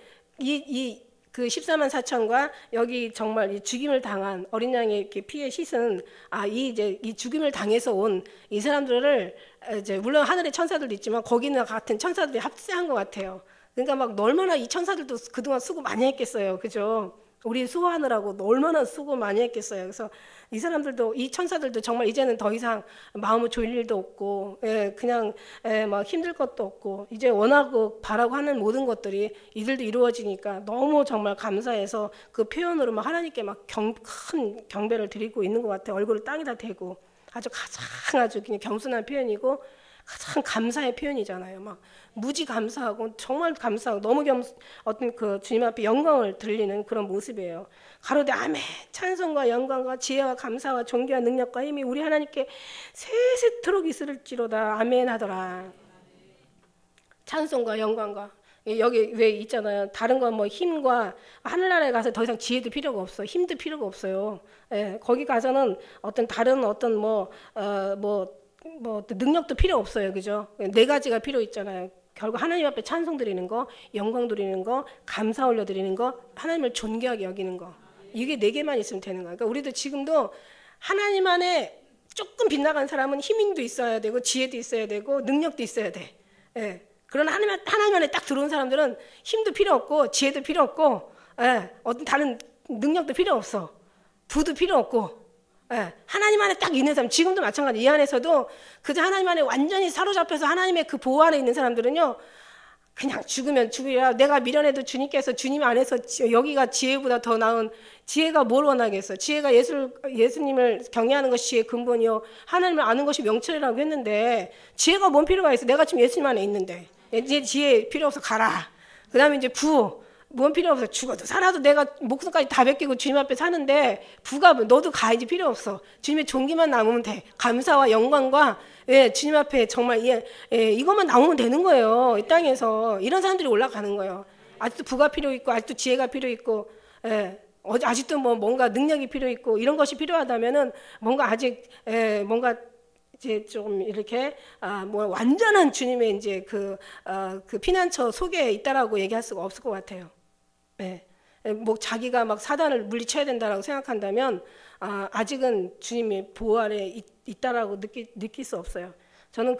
[SPEAKER 1] 그 14만 4천과 여기 정말 이 죽임을 당한 어린 양의 이렇게 피의 씻은 이 죽임을 당해서 온 이 사람들을 이제 물론 하늘의 천사들도 있지만 거기는 같은 천사들이 합세한 것 같아요. 그러니까 막 얼마나 이 천사들도 그동안 수고 많이 했겠어요, 그죠? 우리 수고하느라고 얼마나 수고 많이 했겠어요. 그래서 이 사람들도 이 천사들도 정말 이제는 더 이상 마음을 조일 일도 없고 그냥 막 힘들 것도 없고 이제 원하고 바라고 하는 모든 것들이 이들도 이루어지니까 너무 정말 감사해서 그 표현으로 막 하나님께 막 큰 경배를 드리고 있는 것 같아요. 얼굴을 땅에다 대고 아주 그냥 겸손한 표현이고 가장 감사의 표현이잖아요. 막 무지 감사하고 정말 감사하고 너무 어떤 그 주님 앞에 영광을 들리는 그런 모습이에요. 가로되 아멘. 찬송과 영광과 지혜와 감사와 존귀와 능력과 힘이 우리 하나님께 세세토록 있을지로다. 아멘 하더라. 찬송과 영광과 여기 왜 있잖아요. 다른 건 뭐 힘과 하늘나라에 가서 더 이상 지혜도 필요가 없어. 힘도 필요가 없어요. 거기 가서는 어떤 다른 어떤 뭐 능력도 필요 없어요. 그죠? 네 가지가 필요 있잖아요. 결국 하나님 앞에 찬송 드리는 거, 영광 드리는 거, 감사 올려 드리는 거, 하나님을 존귀하게 여기는 거. 이게 네 개만 있으면 되는 거예요. 그러니까 우리도 지금도 하나님 안에 조금 빗나간 사람은 힘도 있어야 되고 지혜도 있어야 되고 능력도 있어야 돼. 그런 하나님 안에 딱 들어온 사람들은 힘도 필요 없고 지혜도 필요 없고 어떤 다른 능력도 필요 없어. 부도 필요 없고 하나님 안에 딱 있는 사람, 지금도 마찬가지. 이 안에서도 그저 하나님 안에 완전히 사로잡혀서 하나님의 그 보호 안에 있는 사람들은요, 그냥 죽으면 죽으라. 내가 미련해도 주님께서 주님 안에서 여기가 지혜보다 더 나은, 지혜가 뭘 원하겠어? 지혜가 예수님을 경외하는 것이 지혜의 근본이요, 하나님을 아는 것이 명철이라고 했는데, 지혜가 뭔 필요가 있어? 내가 지금 예수님 안에 있는데 이제 지혜 필요 없어, 가라. 그 다음에 이제 뭔 필요 없어. 죽어도 살아도 내가 목숨까지 다 베끼고 주님 앞에 사는데 부가 너도 가, 이제 필요 없어. 주님의 존귀만 남으면 돼. 감사와 영광과 주님 앞에 정말 이것만 남으면 되는 거예요. 이 땅에서 이런 사람들이 올라가는 거예요. 아직도 부가 필요 있고 아직도 지혜가 필요 있고 아직도 뭐 뭔가 능력이 필요 있고 이런 것이 필요하다면은 뭔가 아직 뭔가 이제 좀 이렇게 뭐 완전한 주님의 이제 그 피난처 속에 있다라고 얘기할 수가 없을 것 같아요. 뭐 자기가 막 사단을 물리쳐야 된다라고 생각한다면 아직은 주님의 보호 아래 있다라고 느낄 수 없어요. 저는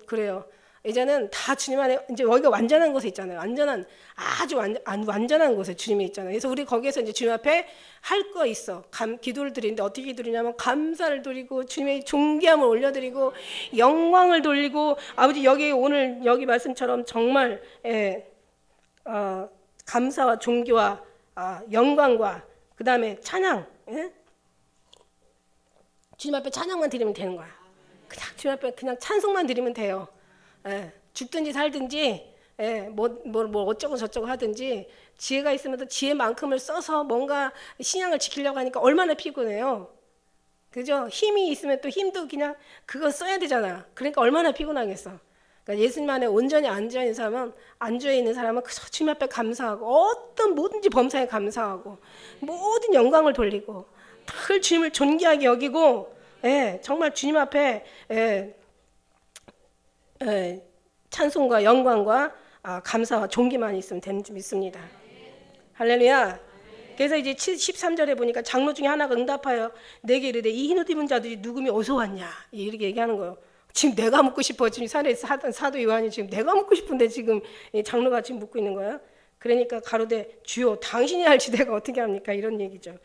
[SPEAKER 1] 그래요. 이제는 다 주님 안에 이제 여기가 완전한 곳에 있잖아요. 아주 완전한 곳에 주님이 있잖아요. 그래서 우리 거기에서 이제 주님 앞에 할 거 있어. 기도를 드리는데 어떻게 기도드리냐면 감사를 드리고 주님의 존귀함을 올려드리고 영광을 돌리고 아버지 오늘 여기 말씀처럼 정말 감사와 존귀와 영광과 그 다음에 찬양, 주님 앞에 찬양만 드리면 되는 거야. 그냥 주님 앞에 그냥 찬송만 드리면 돼요. 죽든지 살든지 뭐 어쩌고 저쩌고 하든지 지혜가 있으면 또 지혜만큼을 써서 뭔가 신앙을 지키려고 하니까 얼마나 피곤해요. 그죠? 힘이 있으면 또 힘도 그냥 그거 써야 되잖아. 그러니까 얼마나 피곤하겠어. 그러니까 예수님 안에 온전히 안주해 있는 사람은 그저 주님 앞에 감사하고 어떤 뭐든지 범사에 감사하고 모든 영광을 돌리고 늘 주님을 존귀하게 여기고 정말 주님 앞에 찬송과 영광과 감사와 존귀만 있으면 되는 줄 믿습니다. 할렐루야. 그래서 이제 13절에 보니까 장로 중에 하나가 응답하여 내게 이르되 이 흰옷 입은 자들이 누구며 어디서 왔냐 이렇게 얘기하는 거예요. 지금 내가 묻고 싶어. 지금 산에서 하던 사도 요한이 지금 내가 묻고 싶은데 지금 장로가 지금 묻고 있는 거예요. 그러니까 가로되 주여 당신이 알지 내가 어떻게 합니까? 이런 얘기죠.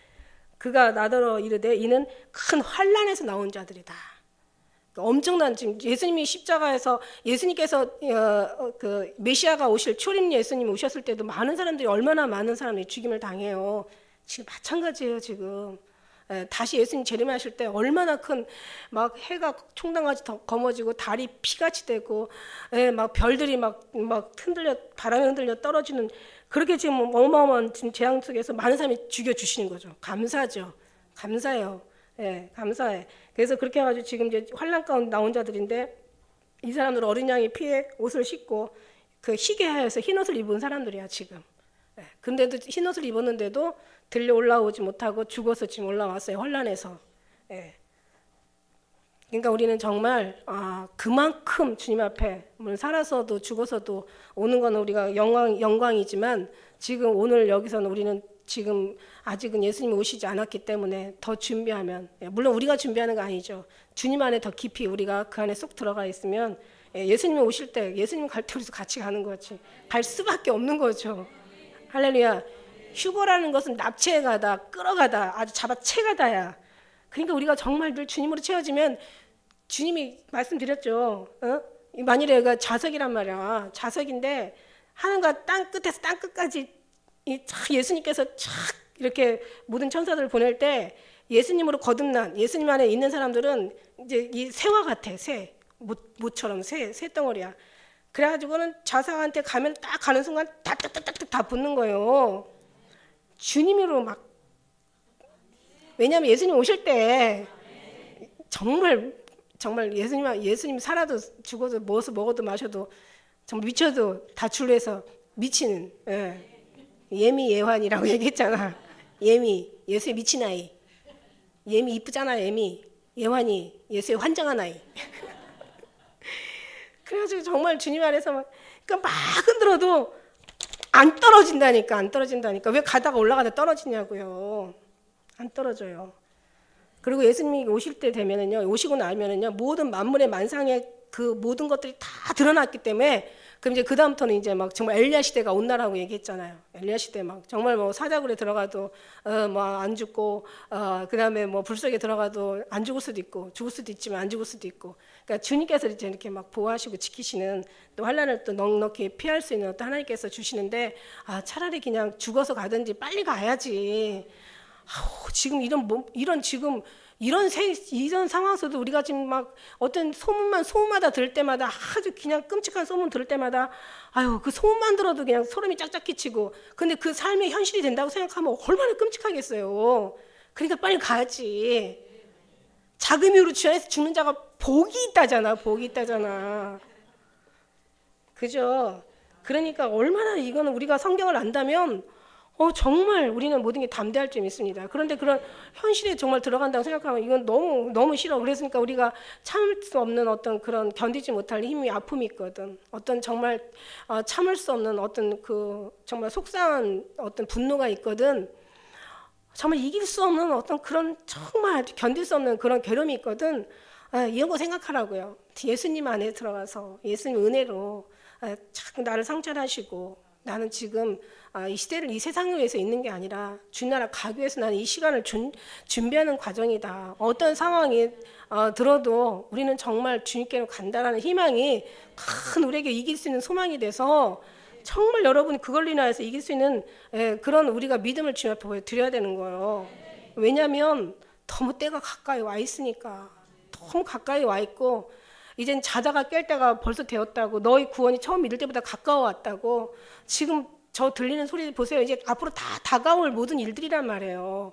[SPEAKER 1] 그가 나더러 이르되 이는 큰 환난에서 나온 자들이다. 엄청난 지금 예수님이 십자가에서 예수님께서 그 메시아가 오실 초림 예수님 오셨을 때도 얼마나 많은 사람들이 죽임을 당해요. 지금 마찬가지예요. 지금 다시 예수님 재림하실 때 얼마나 큰 막 해가 총당같이 검어지고 달이 피같이 되고 막 별들이 막 흔들려 바람에 흔들려 떨어지는 그렇게 지금 어마어마한 지금 재앙 속에서 많은 사람이 죽여 주시는 거죠. 감사죠. 감사해요. 감사해. 그래서 그렇게 해가지고 지금 이제 환난 가운데 나온 자들인데 이 사람들 어린 양의 피에 옷을 씻고 그 희게 하여서 흰 옷을 입은 사람들이야 지금. 근데도 흰 옷을 입었는데도 들려 올라오지 못하고 죽어서 지금 올라왔어요. 환난에서. 그러니까 우리는 정말 그만큼 주님 앞에 살아서도 죽어서도 오는 건 우리가 영광이지만 지금 오늘 여기서는 우리는 지금 아직은 예수님이 오시지 않았기 때문에 더 준비하면 물론 우리가 준비하는 거 아니죠. 주님 안에 더 깊이 우리가 그 안에 쏙 들어가 있으면 예수님이 오실 때 예수님 갈 때 우리도 같이 가는 거지. 갈 수밖에 없는 거죠. 할렐루야. 휴거라는 것은 납치해가다 끌어가다 아주 잡아채가다야. 그러니까 우리가 정말 늘 주님으로 채워지면 주님이 말씀드렸죠. 만일에 그 자석이란 말이야. 자석인데 하늘과 땅 끝에서 땅 끝까지 예수님께서 착 이렇게 모든 천사들을 보낼 때 예수님으로 거듭난 예수님 안에 있는 사람들은 이제 이 새와 같아. 새 모처럼 새 덩어리야. 그래가지고는 자석한테 가면 딱 가는 순간 딱딱딱딱 다 붙는 거예요. 주님으로 막. 왜냐하면 예수님 오실 때 정말 예수님 살아도 죽어도 먹어도 마셔도 정말 미쳐도 다 줄에서 미치는 예미 예환이라고 얘기했잖아. 예수의 미친 아이. 예미 이쁘잖아. 예환이 예수의 환장한 아이. 그래가지고 정말 주님 안에서 막 흔들어도 안 떨어진다니까. 왜 가다가 올라가다 떨어지냐고요. 안 떨어져요. 그리고 예수님이 오실 때 되면은요, 오시고 나면은요, 모든 만물의 만상의 그 모든 것들이 다 드러났기 때문에 그럼 이제 그 다음부터는 이제 막 정말 엘리야 시대가 온나라고 얘기했잖아요. 엘리야 시대 막 정말 뭐 사자굴에 들어가도 뭐 안 죽고 그다음에 뭐 불속에 들어가도 안 죽을 수도 있고 죽을 수도 있지만 안 죽을 수도 있고. 그러니까 주님께서 이제 이렇게 막 보호하시고 지키시는 또 환난을 또 넉넉히 피할 수 있는 어떤 하나님께서 주시는데 차라리 그냥 죽어서 가든지 빨리 가야지. 지금 이런 지금 이런 상황에서도 우리가 지금 막 어떤 소문마다 들을 때마다 아주 그냥 끔찍한 소문 들을 때마다 그 소문만 들어도 그냥 소름이 짝짝 끼치고, 근데 그 삶의 현실이 된다고 생각하면 얼마나 끔찍하겠어요. 그러니까 빨리 가야지. 작은 이유로 주 안에서 죽는 자가 복이 있다잖아. 그죠? 그러니까 얼마나 이거는 우리가 성경을 안다면 정말 우리는 모든 게 담대할 점이 있습니다. 그런데 그런 현실에 정말 들어간다고 생각하면 이건 너무 싫어. 그랬으니까 우리가 참을 수 없는 어떤 그런 견디지 못할 힘이 아픔이 있거든. 어떤 정말 참을 수 없는 어떤 그 정말 속상한 어떤 분노가 있거든. 정말 이길 수 없는 어떤 그런 정말 견딜 수 없는 그런 괴로움이 있거든. 이런 거 생각하라고요. 예수님 안에 들어가서 예수님 은혜로 자꾸 나를 상처하시고, 나는 지금 이 시대를 이 세상을 위해서 있는 게 아니라 주님 나라 가기 위해서 나는 이 시간을 준비하는 과정이다. 어떤 상황이 들어도 우리는 정말 주님께로 간다라는 희망이 큰 우리에게 이길 수 있는 소망이 돼서 정말 여러분이 그걸로 인하여서 이길 수 있는 그런 우리가 믿음을 주님 앞에 보여드려야 되는 거예요. 왜냐하면 너무 때가 가까이 와 있으니까. 너무 가까이 와 있고 이젠 자다가 깰 때가 벌써 되었다고. 너희 구원이 처음 믿을 때보다 가까워 왔다고. 지금 저 들리는 소리 보세요. 이제 앞으로 다 다가올 모든 일들이란 말이에요.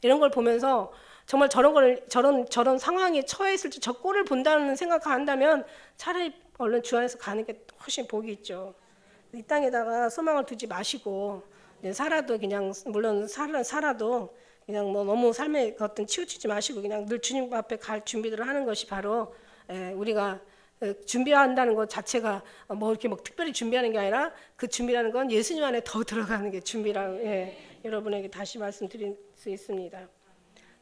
[SPEAKER 1] 이런 걸 보면서 정말 저런 상황에 처해 있을 때 저 꼴을 본다는 생각을 한다면 차라리 얼른 주 안에서 가는 게 훨씬 복이 있죠. 이 땅에다가 소망을 두지 마시고 살아도 그냥 물론 살아도 그냥 뭐 너무 삶에 어떤 치우치지 마시고 그냥 늘 주님 앞에 갈 준비들을 하는 것이 바로 우리가 준비한다는 것 자체가 뭐 이렇게 뭐 특별히 준비하는 게 아니라 그 준비라는 건 예수님 안에 더 들어가는 게 준비라고 여러분에게 다시 말씀드릴 수 있습니다.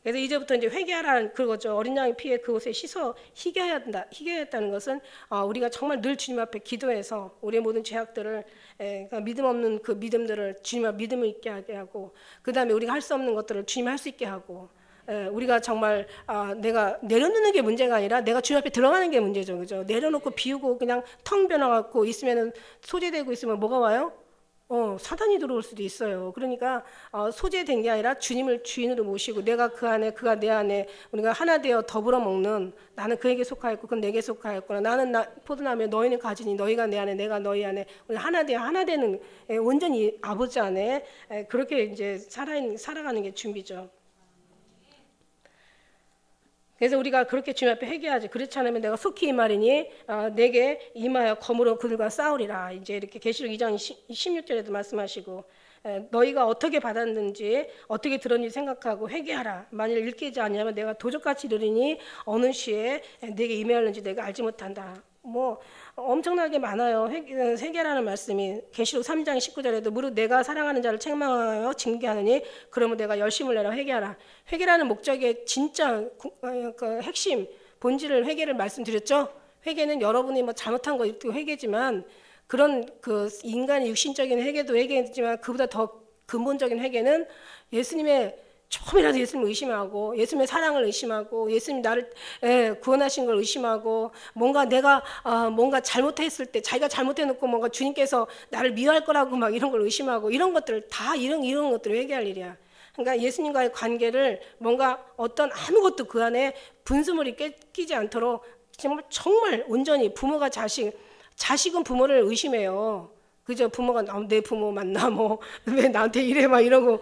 [SPEAKER 1] 그래서 이제부터 이제 회개하라는 그거죠. 어린 양의 피에 그곳에 씻어 희게해야 한다. 희게했다는 것은 우리가 정말 늘 주님 앞에 기도해서 우리의 모든 죄악들을 그러니까 믿음 없는 그 믿음들을 주님 앞에 믿음을 있게 하게 하고, 그 다음에 우리가 할 수 없는 것들을 주님 할 수 있게 하고, 우리가 정말 내가 내려놓는 게 문제가 아니라 내가 주님 앞에 들어가는 게 문제죠. 그죠? 내려놓고 비우고 그냥 텅 비어나갖고 있으면은 소재되고 있으면 뭐가 와요? 사단이 들어올 수도 있어요. 그러니까 소재된 게 아니라 주님을 주인으로 모시고 내가 그 안에 그가 내 안에 우리가 하나 되어 더불어 먹는, 나는 그에게 속하였고 그는 내게 속하였구나. 나는 포도나무에 너희는 가지니 너희가 내 안에 내가 너희 안에 우리 하나 되어 하나 되는 온전히 아버지 안에 그렇게 이제 살아가는 게 준비죠. 그래서 우리가 그렇게 주님 앞에 회개하지. 그렇지 않으면 내가 속히 이 말이니 내게 임하여 검으로 그들과 싸우리라. 이제 이렇게 계시록 2장 16절에도 말씀하시고 너희가 어떻게 받았는지 어떻게 들었는지 생각하고 회개하라. 만일 읽히지 않으면 내가 도적같이 이르리니 어느 시에 내게 임하였는지 내가 알지 못한다. 뭐 엄청나게 많아요. 회개라는 말씀이 계시록 3장 19절에도 무릇 내가 사랑하는 자를 책망하여 징계하느니 그러면 내가 열심을 내라. 회개하라. 회개라는 목적의 진짜 그 핵심 본질을 회개를 말씀드렸죠. 회개는 여러분이 뭐 잘못한 거 있고 회개지만 그런 그 인간의 육신적인 회개도 회개지만 그보다 더 근본적인 회개는 예수님의 조금이라도 예수님을 의심하고 예수님의 사랑을 의심하고 예수님이 나를 구원하신 걸 의심하고 뭔가 내가 뭔가 잘못했을 때 자기가 잘못해놓고 뭔가 주님께서 나를 미워할 거라고 막 이런 걸 의심하고 이런 것들을 다 이런 것들을 회개할 일이야. 그러니까 예수님과의 관계를 뭔가 어떤 아무것도 그 안에 분수물이 끼지 않도록 정말 온전히 부모가 자식은 부모를 의심해요. 그죠? 부모가 내 부모 맞나 뭐 왜 나한테 이래 막 이러고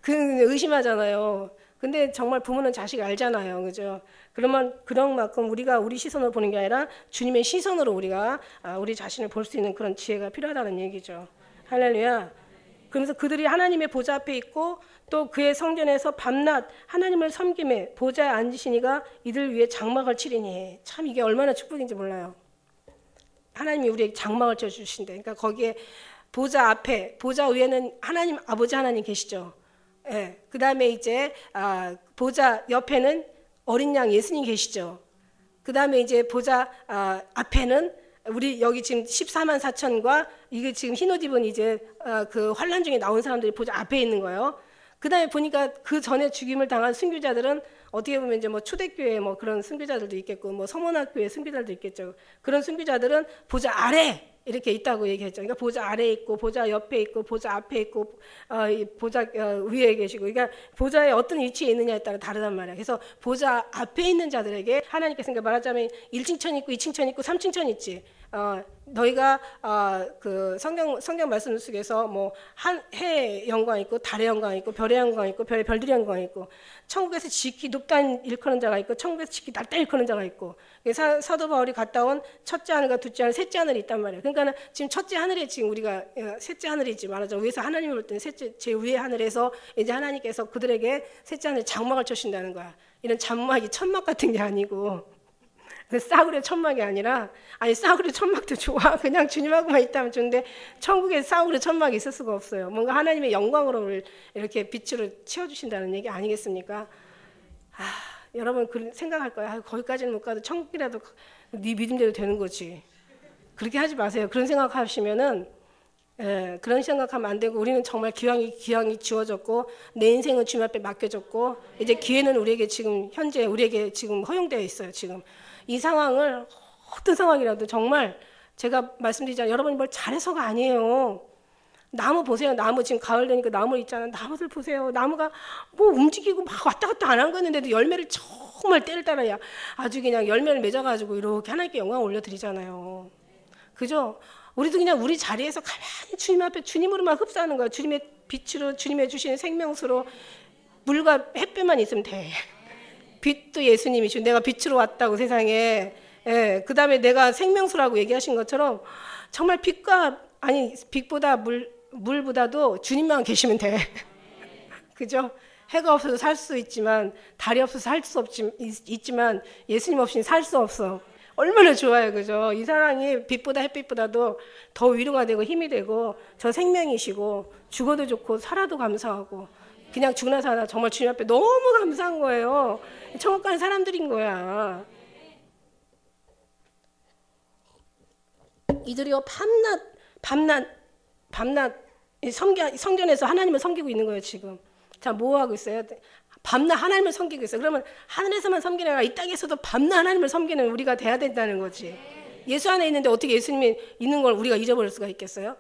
[SPEAKER 1] 의심하잖아요. 근데 정말 부모는 자식 알잖아요. 그죠? 그러면 그런 만큼 우리가 우리 시선으로 보는 게 아니라 주님의 시선으로 우리가 우리 자신을 볼 수 있는 그런 지혜가 필요하다는 얘기죠. 할렐루야. 그러면서 그들이 하나님의 보좌 앞에 있고 또 그의 성전에서 밤낮 하나님을 섬김에 보좌에 앉으시니가 이들 위에 장막을 치리니. 참 이게 얼마나 축복인지 몰라요. 하나님이 우리에게 장막을 쳐주신대. 그러니까 거기에 보좌 앞에 보좌 위에는 하나님 아버지 하나님 계시죠. 그 다음에 이제 보좌 옆에는 어린 양 예수님 계시죠. 그 다음에 이제 보좌 앞에는 우리 여기 지금 14만 4천과 이게 지금 흰옷 입은 이제 그 환란 중에 나온 사람들이 보좌 앞에 있는 거예요. 그 다음에 보니까 그 전에 죽임을 당한 순교자들은 어떻게 보면 이제 뭐 초대교회 뭐 그런 순교자들도 있겠고 뭐 서문학교의 순교자들도 있겠죠. 그런 순교자들은 보좌 아래 이렇게 있다고 얘기했죠. 그러니까 보좌 아래에 있고 보좌 옆에 있고 보좌 앞에 있고 보좌 위에 계시고, 그러니까 보좌에 어떤 위치에 있느냐에 따라 다르단 말이야. 그래서 보좌 앞에 있는 자들에게 하나님께서, 그러니까 말하자면 1층천 있고 2층천 있고 3층천 있지. 너희가 그 성경 말씀 속에서 뭐 해의 영광 있고 달의 영광 있고 별의 영광 있고 별들의 영광 있고, 천국에서 지극히 높다는 일컫는 자가 있고 천국에서 지극히 낮다 일컫는 자가 있고, 사도 바울이 갔다 온 첫째 하늘과 둘째 하늘 셋째 하늘이 있단 말이에요. 그러니까는 지금 첫째 하늘에 지금 우리가 셋째 하늘이지 말하자면 위에서 하나님을 볼 때는 셋째 제 위의 하늘에서 이제 하나님께서 그들에게 셋째 하늘 장막을 쳐신다는 거야. 이런 장막이 천막 같은 게 아니고 싸구려 천막이 아니라, 아니 싸구려 천막도 좋아. 그냥 주님하고만 있다면 좋은데 천국에 싸구려 천막이 있을 수가 없어요. 뭔가 하나님의 영광으로 이렇게 빛으로 채워주신다는 얘기 아니겠습니까? 여러분 생각할 거야. 거기까지는 못 가도 천국이라도 네 믿음대로 되는 거지. 그렇게 하지 마세요. 그런 생각하시면은 그런 생각하면 안 되고, 우리는 정말 기왕이 주어졌고 내 인생은 주님 앞에 맡겨졌고 이제 기회는 우리에게 지금 현재 우리에게 지금 허용되어 있어요. 지금 이 상황을 어떤 상황이라도 정말 제가 말씀드리자면 여러분이 뭘 잘해서가 아니에요. 나무 보세요. 나무 지금 가을 되니까 나무 있잖아요. 나무들 보세요. 나무가 뭐 움직이고 막 왔다 갔다 안 한 거였는데도 열매를 정말 때를 따라야 아주 그냥 열매를 맺어가지고 이렇게 하나님께 영광을 올려드리잖아요. 그죠? 우리도 그냥 우리 자리에서 가만히 주님 앞에 주님으로만 흡수하는 거야. 주님의 빛으로, 주님의 주시는 생명수로 물과 햇볕만 있으면 돼. 빛도 예수님이시고 내가 빛으로 왔다고 세상에. 그 다음에 내가 생명수라고 얘기하신 것처럼 정말 빛보다 물보다도 주님만 계시면 돼. 그죠? 해가 없어도 살 수 있지만, 달이 없어서 살 수 있지만 예수님 없이는 살 수 없어. 얼마나 좋아요. 그죠? 이 사랑이 빛보다 햇빛보다도 더 위로가 되고 힘이 되고, 저 생명이시고 죽어도 좋고 살아도 감사하고 그냥 죽나 사나 정말 주님 앞에 너무 감사한 거예요. 천국 가는 사람들인 거야. 이들이요 밤낮 성전에서 하나님을 섬기고 있는 거예요. 지금 자, 뭐 하고 있어요? 밤낮 하나님을 섬기고 있어요. 그러면 하늘에서만 섬기는 게 아니라 이 땅에서도 밤낮 하나님을 섬기는 우리가 돼야 된다는 거지. 예수 안에 있는데 어떻게 예수님이 있는 걸 우리가 잊어버릴 수가 있겠어요?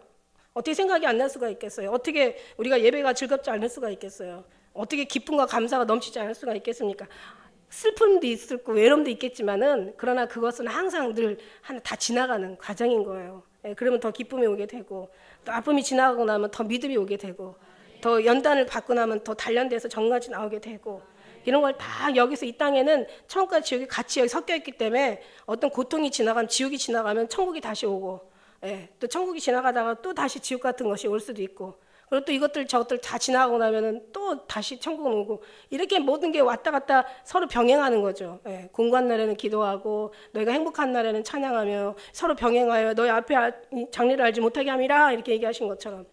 [SPEAKER 1] 어떻게 생각이 안 날 수가 있겠어요? 어떻게 우리가 예배가 즐겁지 않을 수가 있겠어요? 어떻게 기쁨과 감사가 넘치지 않을 수가 있겠습니까? 슬픔도 있을 거고 외로움도 있겠지만은, 그러나 그것은 항상 늘 다 지나가는 과정인 거예요. 그러면 더 기쁨이 오게 되고, 또 아픔이 지나가고 나면 더 믿음이 오게 되고, 더 연단을 받고 나면 더 단련돼서 정같이 나오게 되고, 이런 걸 다 여기서 이 땅에는 천국과 지옥이 같이 여기 섞여 있기 때문에 어떤 고통이 지나가면, 지옥이 지나가면 천국이 다시 오고, 또 천국이 지나가다가 또 다시 지옥 같은 것이 올 수도 있고, 그리고 또 이것들 저것들 다 지나가고 나면은 또 다시 천국은 오고, 이렇게 모든 게 왔다 갔다 서로 병행하는 거죠. 공고한 날에는 기도하고 너희가 행복한 날에는 찬양하며 서로 병행하여 너희 앞에 장래를 알지 못하게 함이라, 이렇게 얘기하신 것처럼.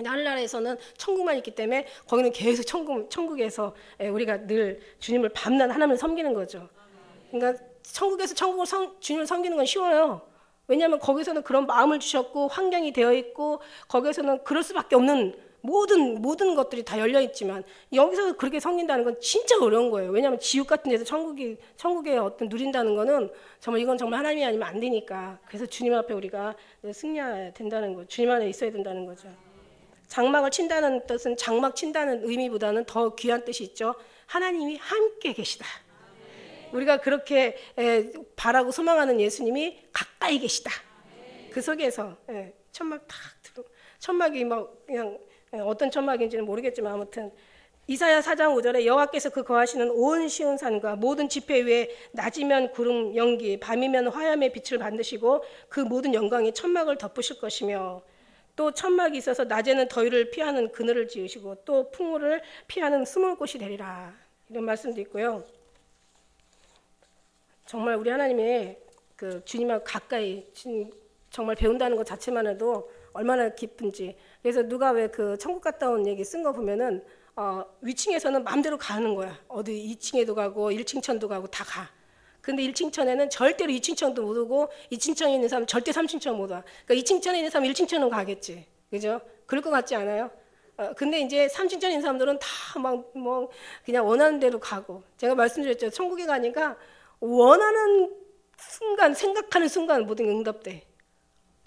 [SPEAKER 1] 하늘나라에서는 천국만 있기 때문에 거기는 계속 천국에서 우리가 늘 주님을 밤낮 하나님을 섬기는 거죠. 그러니까 천국에서 주님을 섬기는 건 쉬워요. 왜냐하면 거기서는 그런 마음을 주셨고 환경이 되어 있고, 거기서는 그럴 수밖에 없는 모든 것들이 다 열려 있지만, 여기서 그렇게 섬긴다는 건 진짜 어려운 거예요. 왜냐하면 지옥 같은 데서 천국에 어떤 누린다는 거는 이건 정말 하나님이 아니면 안 되니까. 그래서 주님 앞에 우리가 승리해야 된다는 거죠. 주님 안에 있어야 된다는 거죠. 장막을 친다는 뜻은, 장막 친다는 의미보다는 더 귀한 뜻이 있죠. 하나님이 함께 계시다. 우리가 그렇게 바라고 소망하는 예수님이 가까이 계시다. 그 속에서 천막 탁 들어, 천막이 막 그냥 어떤 천막인지는 모르겠지만 아무튼 이사야 4장 5절에 여호와께서 그 거하시는 온 시온산과 모든 지폐 위에 낮이면 구름 연기, 밤이면 화염의 빛을 만드시고 그 모든 영광이 천막을 덮으실 것이며, 또 천막이 있어서 낮에는 더위를 피하는 그늘을 지으시고 또 풍우를 피하는 숨을 곳이 되리라. 이런 말씀도 있고요. 정말 우리 하나님의 그 주님하고 가까이 정말 배운다는 것 자체만 해도 얼마나 기쁜지. 그래서 누가 왜 그 천국 갔다 온 얘기 쓴 거 보면은 위층에서는 마음대로 가는 거야. 어디 2층에도 가고 1층천도 가고 다 가. 근데 1층천에는 절대로 2층천도 못 오고 2층천에 있는 사람 절대 3층천 못 와. 그러니까 2층천에 있는 사람 1층천은 가겠지. 그죠? 그럴 것 같지 않아요? 근데 이제 3층천에 있는 사람들은 다 막 뭐 그냥 원하는 대로 가고, 제가 말씀드렸죠. 천국에 가니까 원하는 순간, 생각하는 순간 모든 게 응답돼.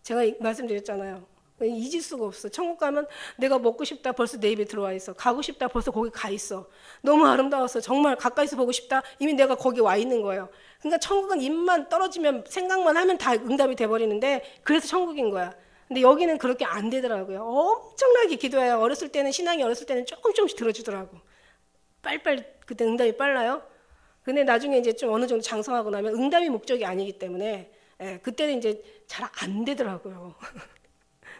[SPEAKER 1] 제가 말씀드렸잖아요. 잊을 수가 없어. 천국 가면 내가 먹고 싶다 벌써 내 입에 들어와 있어. 가고 싶다 벌써 거기 가 있어. 너무 아름다웠어. 정말 가까이서 보고 싶다. 이미 내가 거기 와 있는 거예요. 그러니까 천국은 입만 떨어지면 생각만 하면 다 응답이 돼버리는데, 그래서 천국인 거야. 근데 여기는 그렇게 안 되더라고요. 엄청나게 기도해요. 어렸을 때는, 신앙이 어렸을 때는 조금씩 들어주더라고. 빨리빨리, 그때 응답이 빨라요. 근데 나중에 이제 좀 어느 정도 장성하고 나면 응답이 목적이 아니기 때문에, 그때는 이제 잘 안 되더라고요.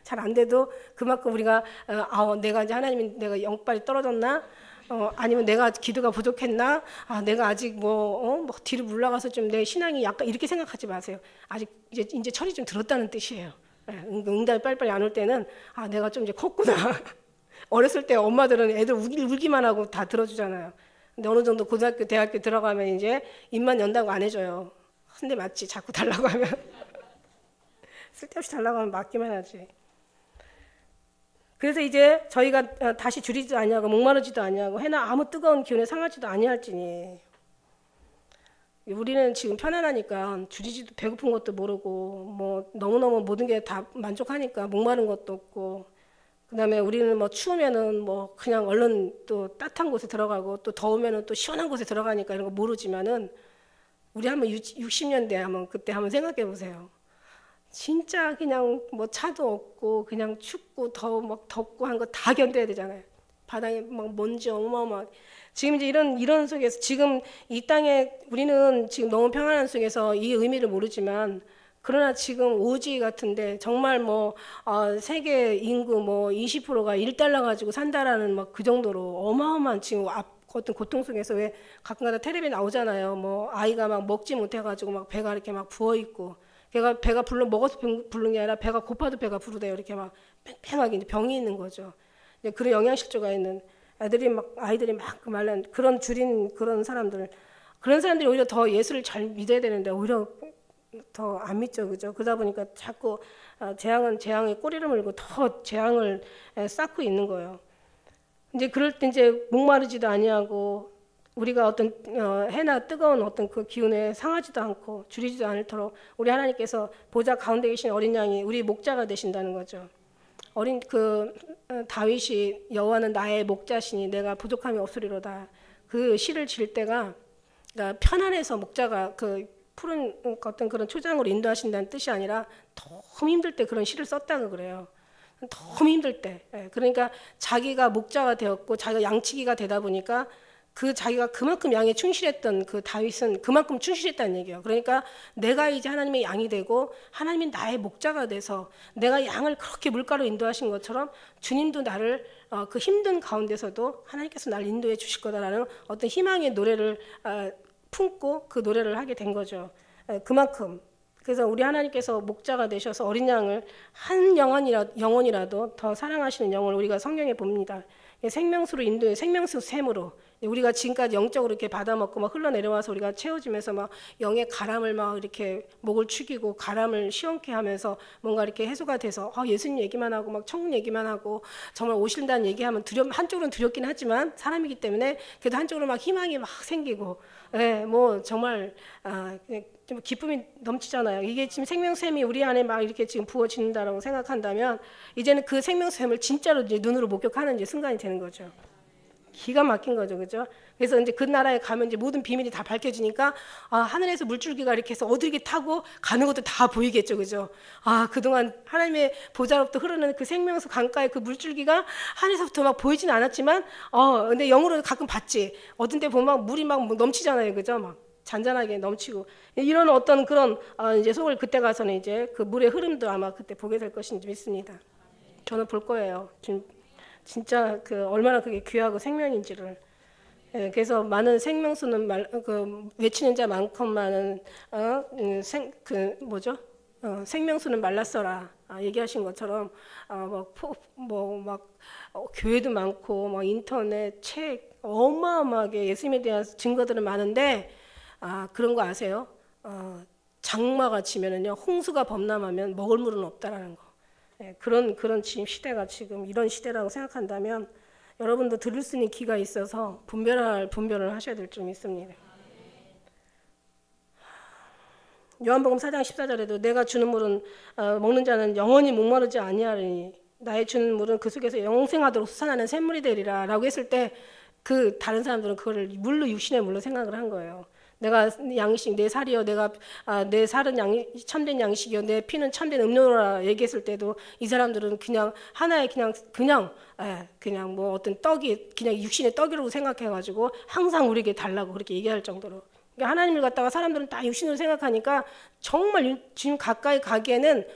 [SPEAKER 1] 잘 안 돼도 그만큼 우리가 내가 이제 하나님이 내가 영빨이 떨어졌나? 아니면 내가 기도가 부족했나? 내가 아직 뭐 뒤로 물러가서 좀 내 신앙이 약간, 이렇게 생각하지 마세요. 아직 이제 철이 좀 들었다는 뜻이에요. 응답이 빨리빨리 안 올 때는 내가 좀 이제 컸구나. 어렸을 때 엄마들은 애들 울기만 하고 다 들어주잖아요. 근데 어느 정도 고등학교, 대학교 들어가면 이제 입만 연다고 안 해줘요. 근데 맞지, 자꾸 달라고 하면. 쓸데없이 달라고 하면 맞기만 하지. 그래서 이제 저희가 다시 줄이지도 아니하고 목마르지도 아니하고 해나 아무 뜨거운 기운에 상하지도 아니할지니. 우리는 지금 편안하니까 줄이지도, 배고픈 것도 모르고 뭐 너무너무 모든 게 다 만족하니까 목마른 것도 없고, 그다음에 우리는 뭐 추우면은 뭐 그냥 얼른 또 따뜻한 곳에 들어가고, 또 더우면은 또 시원한 곳에 들어가니까 이런 거 모르지만은, 우리 한번 60년대 한번 그때 한번 생각해 보세요. 진짜 그냥 뭐 차도 없고 그냥 춥고 막 덥고 한 거 다 견뎌야 되잖아요. 바닥에 막 먼지 어마어마. 지금 이제 이런 속에서, 지금 이 땅에 우리는 지금 너무 평안한 속에서 이 의미를 모르지만, 그러나 지금 오지 같은데 정말 뭐 세계 인구 뭐 20%가 1달러 가지고 산다라는 막 그 정도로 어마어마한 지금 어떤 고통 속에서, 왜 가끔가다 텔레비에 나오잖아요. 뭐 아이가 막 먹지 못해가지고 막 배가 이렇게 막 부어 있고, 배가 먹어서 부른 게 아니라 배가 고파도 배가 부르대요. 이렇게 막 팽팽하게 이제 병이 있는 거죠. 이제 그런 영양실조가 있는 아이들이 막 말란 그런 줄인 그런 사람들이 오히려 더 예수를 잘 믿어야 되는데 오히려 더 안 믿죠, 그죠? 그러다 보니까 자꾸 재앙의 꼬리를 물고 더 재앙을 쌓고 있는 거예요. 이제 그럴 때 이제 목마르지도 아니하고, 우리가 어떤 해나 뜨거운 어떤 그 기운에 상하지도 않고 줄이지도 않도록 우리 하나님께서 보좌 가운데 계신 어린 양이 우리 목자가 되신다는 거죠. 다윗이 여호와는 나의 목자시니 내가 부족함이 없으리로다. 그 시를 질 때가, 그러니까 편안해서 목자가 그 푸른 어떤 그런 초장으로 인도하신다는 뜻이 아니라 너무 힘들 때 그런 시를 썼다고 그래요. 너무 힘들 때. 그러니까 자기가 목자가 되었고 자기가 양치기가 되다 보니까 자기가 그만큼 양에 충실했던 그 다윗은 그만큼 충실했다는 얘기예요. 그러니까 내가 이제 하나님의 양이 되고 하나님이 나의 목자가 돼서 내가 양을 그렇게 물가로 인도하신 것처럼 주님도 나를 그 힘든 가운데서도 하나님께서 나를 인도해 주실 거다라는 어떤 희망의 노래를 품고 그 노래를 하게 된 거죠. 그만큼. 그래서 우리 하나님께서 목자가 되셔서 어린 양을 한 영혼이라도 더 사랑하시는 영혼을 우리가 성경에 봅니다. 생명수로 인도해, 생명수 샘으로 우리가 지금까지 영적으로 이렇게 받아먹고 막 흘러내려와서 우리가 채워지면서 막 영의 가람을 막 이렇게 목을 축이고 가람을 시원케 하면서 뭔가 이렇게 해소가 돼서 예수님 얘기만 하고 막 천국 얘기만 하고 정말 오신다는 얘기하면 한쪽으로는 두렵긴 하지만 사람이기 때문에 그래도 한쪽으로 막 희망이 막 생기고, 뭐 정말 좀 기쁨이 넘치잖아요. 이게 지금 생명샘이 우리 안에 막 이렇게 지금 부어진다라고 생각한다면 이제는 그 생명샘을 진짜로 이제 눈으로 목격하는 이제 순간이 되는 거죠. 기가 막힌 거죠, 그죠? 그래서 이제 그 나라에 가면 이제 모든 비밀이 다 밝혀지니까 하늘에서 물줄기가 이렇게 해서 어디를 타고 가는 것도 다 보이겠죠, 그죠? 그동안 하나님의 보좌로부터 흐르는 그 생명수 강가의 그 물줄기가 하늘에서부터 막 보이진 않았지만, 근데 영으로 가끔 봤지. 어떤 때 보면 막 물이 막 넘치잖아요, 그죠? 막 잔잔하게 넘치고 이런 어떤 그런 이제 속을 그때 가서는 이제 그 물의 흐름도 아마 그때 보게 될 것인지 믿습니다. 저는 볼 거예요. 진짜 그 얼마나 그게 귀하고 생명인지를. 그래서 많은 생명수는 외치는 자 많건만은 생명수는 말랐어라 얘기하신 것처럼 교회도 많고 막 인터넷 책 어마어마하게 예수님에 대한 증거들은 많은데 그런 거 아세요? 장마가 치면은요, 홍수가 범람하면 먹을 물은 없다라는 거. 예, 그런 지금 시대가 지금 이런 시대라고 생각한다면 여러분도 들을 수 있는 귀가 있어서 분별을 하셔야 될 점 있습니다. 요한복음 4장 14절에도 내가 주는 물은 먹는 자는 영원히 목마르지 아니하리니 나의 주는 물은 그 속에서 영생하도록 솟아나는 샘물이 되리라 라고 했을 때 그 다른 사람들은 그거를 물로 육신의 물로 생각을 한 거예요. 내가 양식 내 살이요 내가 내 살은 참된 양식이요 내 피는 참된 음료라 얘기했을 때도 이 사람들은 그냥 하나의 그냥 뭐 어떤 떡이 그냥 육신의 떡이라고 생각해가지고 항상 우리에게 달라고 그렇게 얘기할 정도로. 그러니까 하나님을 갖다가 사람들은 다 육신으로 생각하니까 정말 주님 가까이 가기에는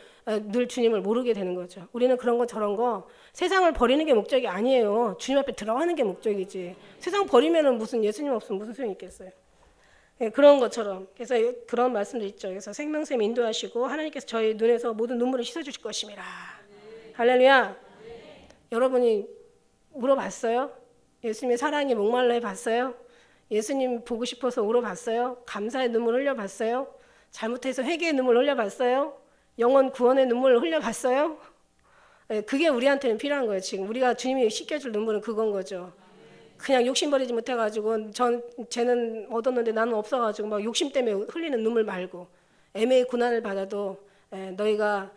[SPEAKER 1] 늘 주님을 모르게 되는 거죠. 우리는 그런 거 저런 거 세상을 버리는 게 목적이 아니에요. 주님 앞에 들어가는 게 목적이지. 세상 버리면은 무슨 예수님 없으면 무슨 소용이 있겠어요. 예, 그런 것처럼 그래서 그런 말씀도 있죠. 그래서 생명샘 인도하시고 하나님께서 저희 눈에서 모든 눈물을 씻어주실 것임이라. 할렐루야. 여러분이 물어봤어요? 예수님의 사랑이 목말라 해봤어요? 예수님 보고 싶어서 울어봤어요? 감사의 눈물 흘려봤어요? 잘못해서 회개의 눈물 흘려봤어요? 영혼 구원의 눈물 흘려봤어요? 그게 우리한테는 필요한 거예요. 지금 우리가 주님이 씻겨줄 눈물은 그건 거죠. 그냥 욕심 버리지 못해가지고 쟤는 얻었는데 나는 없어가지고 막 욕심 때문에 흘리는 눈물 말고 애매히 고난을 받아도 너희가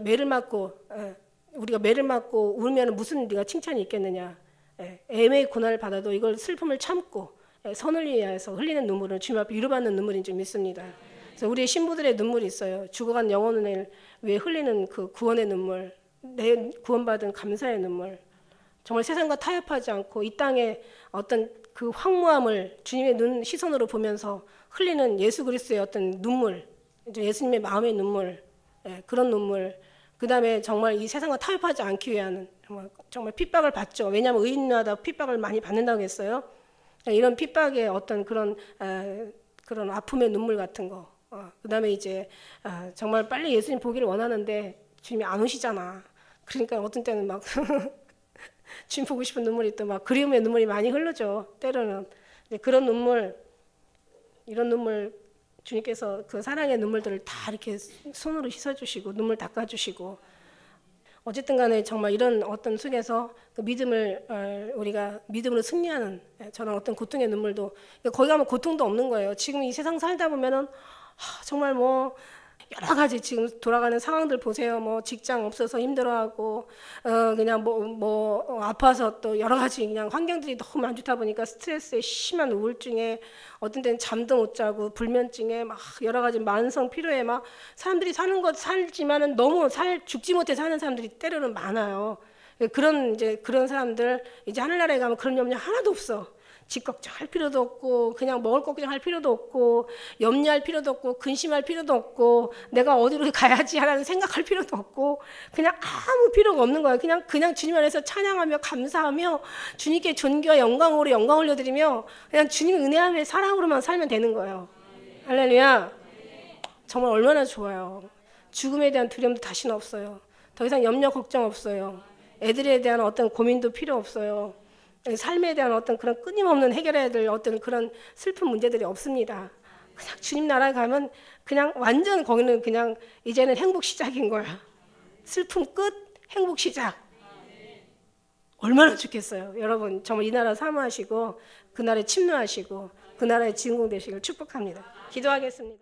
[SPEAKER 1] 매를 맞고 우리가 매를 맞고 울면 무슨 네가 칭찬이 있겠느냐. 애매히 고난을 받아도 이걸 슬픔을 참고 선을 위해서 흘리는 눈물은 주님 앞에 위로받는 눈물인 줄 믿습니다. 그래서 우리의 신부들의 눈물이 있어요. 죽어간 영혼을 위해 흘리는 그 구원의 눈물, 내 구원받은 감사의 눈물. 정말 세상과 타협하지 않고 이 땅의 어떤 그 황무함을 주님의 시선으로 보면서 흘리는 예수 그리스도의 어떤 눈물, 예수님의 마음의 눈물, 그런 눈물. 그 다음에 정말 이 세상과 타협하지 않기 위한 정말 핍박을 받죠. 왜냐하면 의인마다 핍박을 많이 받는다고 했어요. 이런 핍박의 어떤 그런 아픔의 눈물 같은 거. 그 다음에 이제 정말 빨리 예수님 보기를 원하는데 주님이 안 오시잖아. 그러니까 어떤 때는 막 주님 보고 싶은 눈물이 또 막 그리움의 눈물이 많이 흐르죠. 때로는. 그런 눈물, 이런 눈물 주님께서 그 사랑의 눈물들을 다 이렇게 손으로 씻어주시고 눈물 닦아주시고 어쨌든 간에 정말 이런 어떤 속에서 그 믿음을 우리가 믿음으로 승리하는 저런 어떤 고통의 눈물도 거기 가면 고통도 없는 거예요. 지금 이 세상 살다 보면은 정말 뭐 여러 가지 지금 돌아가는 상황들 보세요. 뭐 직장 없어서 힘들어하고 그냥 뭐 아파서 또 여러 가지 그냥 환경들이 너무 안 좋다 보니까 스트레스에 심한 우울증에 어떤 때는 잠도 못 자고 불면증에 막 여러 가지 만성 피로에 막 사람들이 사는 것 살지만은 너무 죽지 못해 사는 사람들이 때로는 많아요. 그런 사람들 이제 하늘나라에 가면 그런 염려 하나도 없어. 집 걱정할 필요도 없고 그냥 먹을 걱정할 필요도 없고 염려할 필요도 없고 근심할 필요도 없고 내가 어디로 가야지 하라는 생각할 필요도 없고 그냥 아무 필요가 없는 거예요. 그냥 주님 안에서 찬양하며 감사하며 주님께 존귀와 영광으로 영광 올려드리며 그냥 주님의 은혜함의 사랑으로만 살면 되는 거예요. 할렐루야. 정말 얼마나 좋아요. 죽음에 대한 두려움도 다시는 없어요. 더 이상 염려 걱정 없어요. 애들에 대한 어떤 고민도 필요 없어요. 삶에 대한 어떤 그런 끊임없는 해결해야 될 어떤 그런 슬픈 문제들이 없습니다. 그냥 주님 나라에 가면 그냥 완전 거기는 그냥 이제는 행복 시작인 거야. 슬픔 끝, 행복 시작. 얼마나 좋겠어요. 여러분 정말 이 나라 사모하시고 그 나라에 침노하시고 그 나라의 주인공 되시길 축복합니다. 기도하겠습니다.